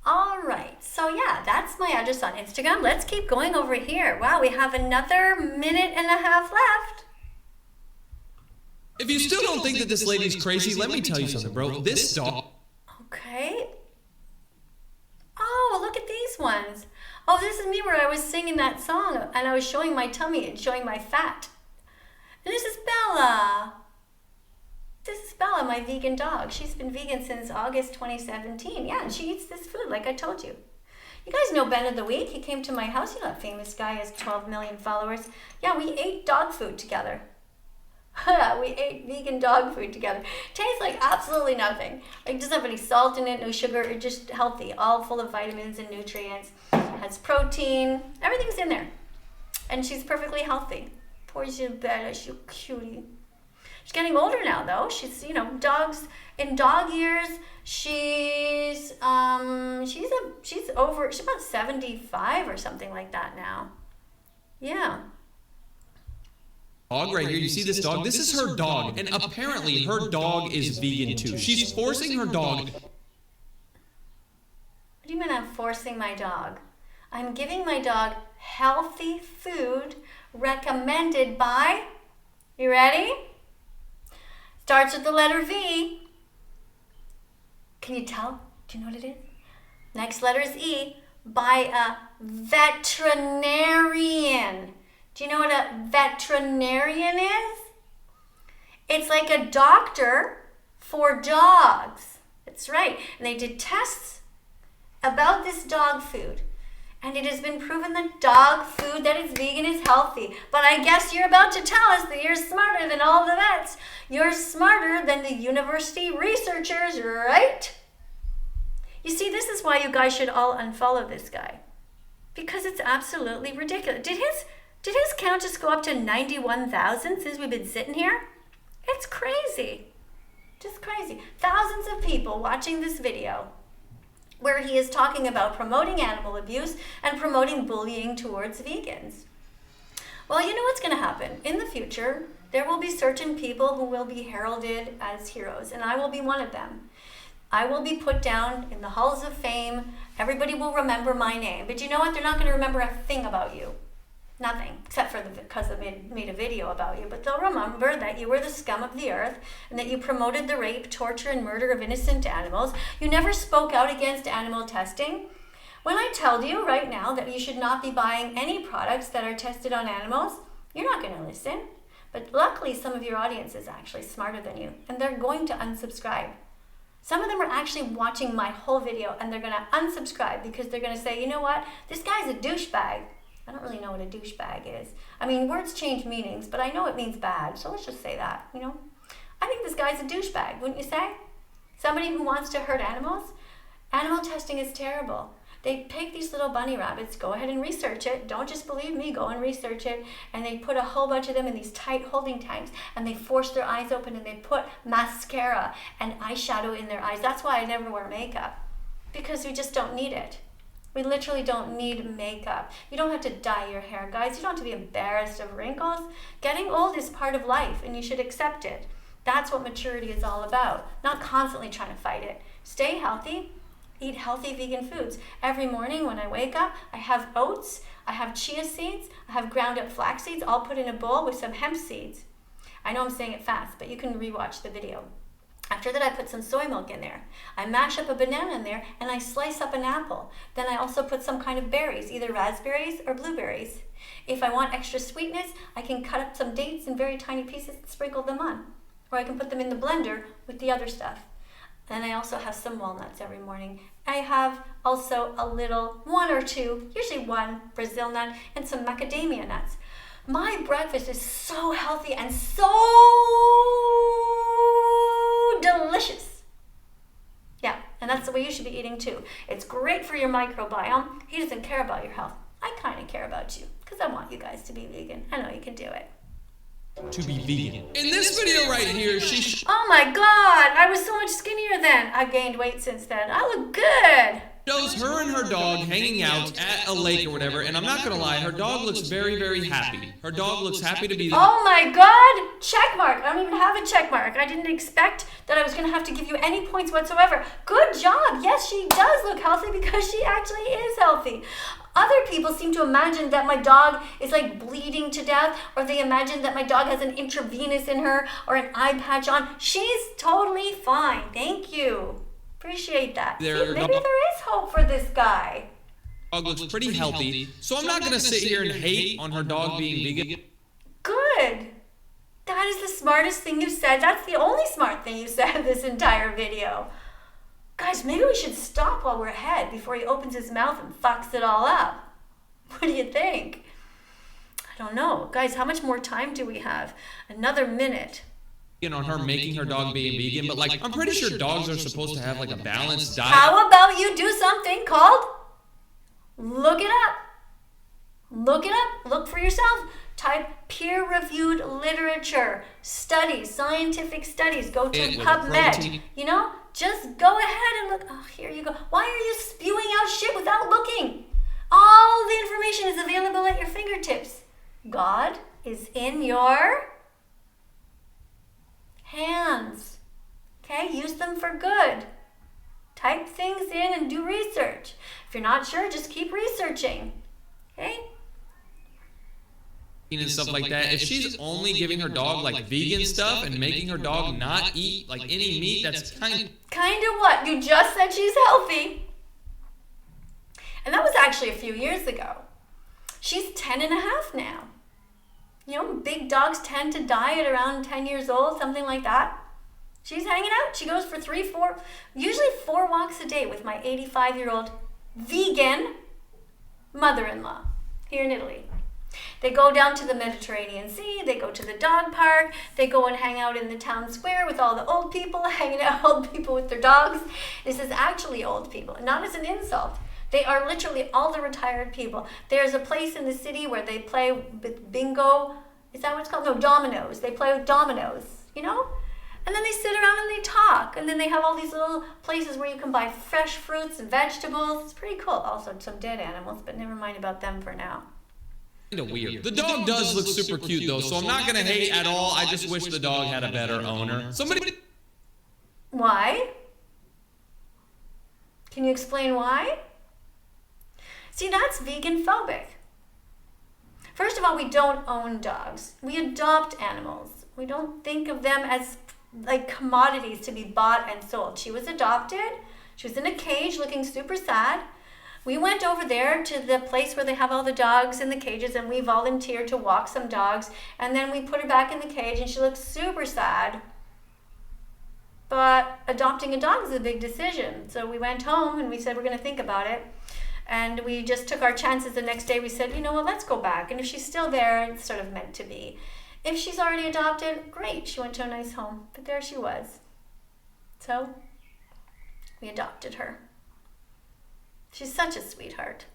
[SPEAKER 1] All right, so yeah, that's my address on Instagram. Let's keep going over here. Wow, we have another minute and a half left.
[SPEAKER 3] If you still don't think that this lady's crazy, let me tell you something, bro. This dog...
[SPEAKER 1] Okay. Oh, look at these ones. Oh, this is me where I was singing that song and I was showing my tummy and showing my fat. And this is Bella. This is Bella, my vegan dog. She's been vegan since August 2017. Yeah, and she eats this food like I told you. You guys know Ben of the Week. He came to my house. You know that famous guy has 12 million followers. Yeah, we ate dog food together. We ate vegan dog food together. Tastes like absolutely nothing. Like, doesn't have any salt in it, no sugar. It's just healthy, all full of vitamins and nutrients. Has protein. Everything's in there. And she's perfectly healthy. Poor Bella, she's a cutie. She's getting older now, though. She's, you know, dogs in dog years. She's about 75 or something like that now. Yeah.
[SPEAKER 3] Dog right here, you see this dog? This is her dog, and apparently her dog is vegan too. She's forcing her dog.
[SPEAKER 1] What do you mean I'm forcing my dog? I'm giving my dog healthy food recommended by, you ready? Starts with the letter V. Can you tell? Do you know what it is? Next letter is E, by a veterinarian. Do you know what a veterinarian is? It's like a doctor for dogs. That's right. And they did tests about this dog food. And it has been proven that dog food that is vegan is healthy. But I guess you're about to tell us that you're smarter than all the vets. You're smarter than the university researchers, right? You see, this is why you guys should all unfollow this guy. Because it's absolutely ridiculous. Did his count just go up to 91,000 since we've been sitting here? It's crazy. Just crazy. Thousands of people watching this video where he is talking about promoting animal abuse and promoting bullying towards vegans. Well, you know what's going to happen. In the future, there will be certain people who will be heralded as heroes, and I will be one of them. I will be put down in the halls of fame. Everybody will remember my name. But you know what? They're not going to remember a thing about you. Nothing, except for because they made a video about you. But they'll remember that you were the scum of the earth and that you promoted the rape, torture, and murder of innocent animals. You never spoke out against animal testing. When I tell you right now that you should not be buying any products that are tested on animals, you're not going to listen. But luckily, some of your audience is actually smarter than you, and they're going to unsubscribe. Some of them are actually watching my whole video, and they're going to unsubscribe because they're going to say, you know what, this guy's a douchebag. I don't really know what a douchebag is. I mean, words change meanings, but I know it means bad, so let's just say that, you know. I think this guy's a douchebag, wouldn't you say? Somebody who wants to hurt animals? Animal testing is terrible. They take these little bunny rabbits, go ahead and research it. Don't just believe me, go and research it. And they put a whole bunch of them in these tight holding tanks, and they force their eyes open, and they put mascara and eyeshadow in their eyes. That's why I never wear makeup, because we just don't need it. We literally don't need makeup. You don't have to dye your hair, guys. You don't have to be embarrassed of wrinkles. Getting old is part of life, and you should accept it. That's what maturity is all about, not constantly trying to fight it. Stay healthy. Eat healthy vegan foods. Every morning when I wake up, I have oats, I have chia seeds, I have ground up flax seeds, all put in a bowl with some hemp seeds. I know I'm saying it fast, but you can rewatch the video. After that, I put some soy milk in there. I mash up a banana in there, and I slice up an apple. Then I also put some kind of berries, either raspberries or blueberries. If I want extra sweetness, I can cut up some dates in very tiny pieces and sprinkle them on. Or I can put them in the blender with the other stuff. Then I also have some walnuts every morning. I have also a little, one or two, usually one Brazil nut, and some macadamia nuts. My breakfast is so healthy and so delicious. Yeah, and that's the way you should be eating too. It's great for your microbiome. He doesn't care about your health. I kind of care about you because I want you guys to be vegan. I know you can do it.
[SPEAKER 3] To be vegan. In this video right here,
[SPEAKER 1] oh my God, I was so much skinnier then. I've gained weight since then. I look good.
[SPEAKER 3] shows her and her dog hanging out at a lake or whatever, and I'm not gonna lie, her dog looks very, very happy. Her dog looks happy to be there.
[SPEAKER 1] Oh my God! Check mark. I don't even have a check mark. I didn't expect that I was gonna have to give you any points whatsoever. Good job. Yes, she does look healthy because she actually is healthy. Other people seem to imagine that my dog is like bleeding to death, or they imagine that my dog has an intravenous in her or an eye patch on. She's totally fine. Thank you. Appreciate that. See, maybe there is hope for this guy.
[SPEAKER 3] Dog looks pretty healthy, so I'm not gonna sit here and hate on her dog being vegan.
[SPEAKER 1] Good. That is the smartest thing you said. That's the only smart thing you said in this entire video. Guys, maybe we should stop while we're ahead before he opens his mouth and fucks it all up. What do you think? I don't know. Guys, how much more time do we have? Another minute.
[SPEAKER 3] On her making her dog being vegan, but like, I'm pretty sure dogs are supposed to have like a balanced diet.
[SPEAKER 1] How about you do something called look it up. Look it up. Look for yourself. Type peer-reviewed literature, studies, scientific studies. Go to PubMed. You know, just go ahead and look. Oh, here you go. Why are you spewing out shit without looking? All the information is available at your fingertips. God is in your hands. Okay, use them for good. Type things in and do research. If you're not sure, just keep researching. Okay?
[SPEAKER 3] And stuff like that. If she's only giving her dog like vegan stuff and making her dog not eat like any meat, that's kind
[SPEAKER 1] of what? You just said she's healthy. And that was actually a few years ago. She's 10 and a half now. You know, big dogs tend to die at around 10 years old, something like that. She's hanging out. She goes for usually 4 walks a day with my 85-year-old vegan mother-in-law here in Italy. They go down to the Mediterranean Sea, they go to the dog park, they go and hang out in the town square with all the old people, hanging out old people with their dogs. This is actually old people, not as an insult. They are literally all the retired people. There's a place in the city where they play bingo. Is that what it's called? No, dominoes. They play with dominoes, you know? And then they sit around and they talk. And then they have all these little places where you can buy fresh fruits and vegetables. It's pretty cool. Also, some dead animals, but never mind about them for now.
[SPEAKER 3] Weird. The dog does look super cute though, so I'm not gonna hate at all. I just wish the dog had a better owner.
[SPEAKER 1] Why? Can you explain why? See, that's vegan phobic. First of all, we don't own dogs. We adopt animals. We don't think of them as like commodities to be bought and sold. She was adopted. She was in a cage looking super sad. We went over there to the place where they have all the dogs in the cages, and we volunteered to walk some dogs, and then we put her back in the cage, and she looked super sad. But adopting a dog is a big decision. So we went home and we said we're going to think about it. And we just took our chances. The next day we said, you know what, let's go back. And if she's still there, it's sort of meant to be. If she's already adopted, great. She went to a nice home. But there she was. So we adopted her. She's such a sweetheart.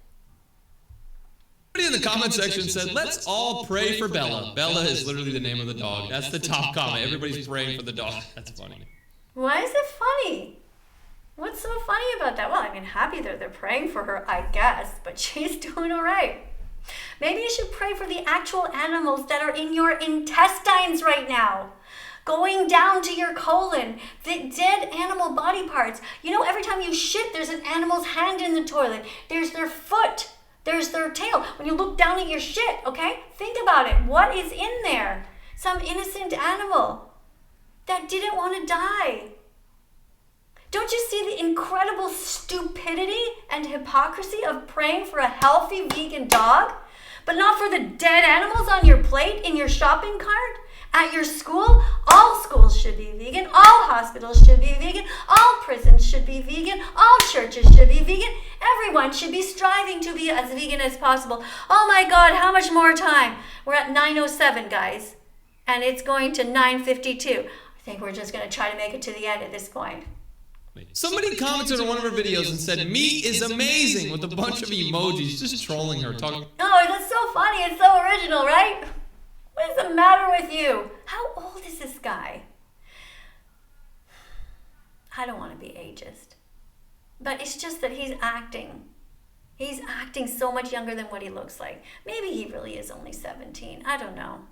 [SPEAKER 3] Somebody in the comment section said, let's all pray for Bella. Bella is literally the name of the dog. That's the top comment. Everybody's praying for the dog. That's funny.
[SPEAKER 1] Why is it funny? What's so funny about that? Well, I mean, happy that they're praying for her, I guess, but she's doing all right. Maybe you should pray for the actual animals that are in your intestines right now. Going down to your colon, the dead animal body parts. You know, every time you shit, there's an animal's hand in the toilet. There's their foot. There's their tail. When you look down at your shit, okay? Think about it. What is in there? Some innocent animal that didn't want to die. Don't you see the incredible stupidity and hypocrisy of praying for a healthy vegan dog, but not for the dead animals on your plate in your shopping cart? At your school, all schools should be vegan, all hospitals should be vegan, all prisons should be vegan, all churches should be vegan. Everyone should be striving to be as vegan as possible. Oh my God, how much more time? We're at 9:07, guys, and it's going to 9:52. I think we're just going to try to make it to the end at this point.
[SPEAKER 3] Somebody commented on one of her videos and said, meat is amazing, with a bunch of emojis, just trolling her.
[SPEAKER 1] Oh, that's so funny. It's so original, right? What is the matter with you? How old is this guy? I don't want to be ageist, but it's just that he's acting. He's acting so much younger than what he looks like. Maybe he really is only 17. I don't know.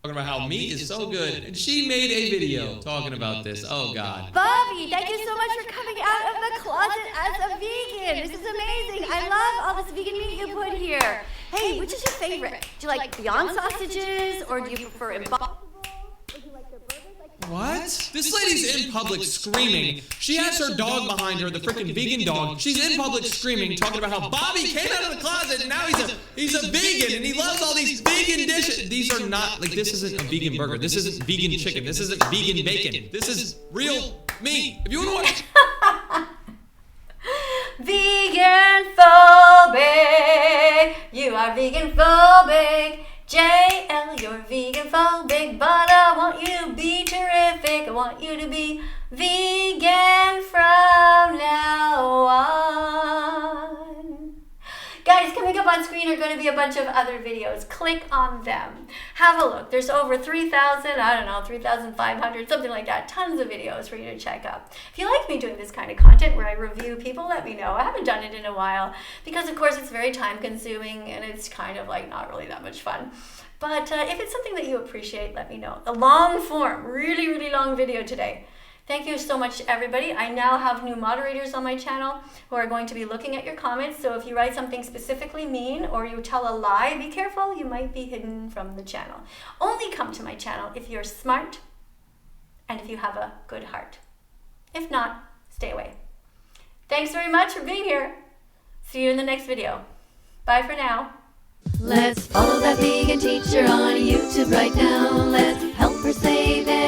[SPEAKER 3] Talking about how meat is so good, and she made a video talking about this. Oh God.
[SPEAKER 2] Bobby, thank you so much for coming out of the closet as a vegan. This is amazing. I love all this vegan meat you put here. Hey, which is your favorite? Do you like Beyond sausages, or do you prefer Impossible?
[SPEAKER 3] What? This lady's in public screaming. She has her dog behind her, the freaking vegan dog. She's in public screaming, talking about how Bobby came out of the closet and now he's a vegan and he loves all these vegan dishes. These are not, like, this isn't a vegan burger. This isn't vegan chicken. This isn't vegan bacon. This is real meat. If you want to watch...
[SPEAKER 1] Vegan phobic. You are vegan phobic. JL, you're vegan phobic, but I want you to be terrific. I want you to be vegan from now on. Guys, coming up on screen are going to be a bunch of other videos. Click on them. Have a look. There's over 3,000, I don't know, 3,500, something like that. Tons of videos for you to check out. If you like me doing this kind of content where I review people, let me know. I haven't done it in a while because, of course, it's very time consuming and it's kind of like not really that much fun. But if it's something that you appreciate, let me know. A long form, really, really long video today. Thank you so much, everybody. I now have new moderators on my channel who are going to be looking at your comments. So if you write something specifically mean or you tell a lie, be careful. You might be hidden from the channel. Only come to my channel if you're smart and if you have a good heart. If not, stay away. Thanks very much for being here. See you in the next video. Bye for now.
[SPEAKER 2] Let's follow that vegan teacher on YouTube right now. Let's help her say that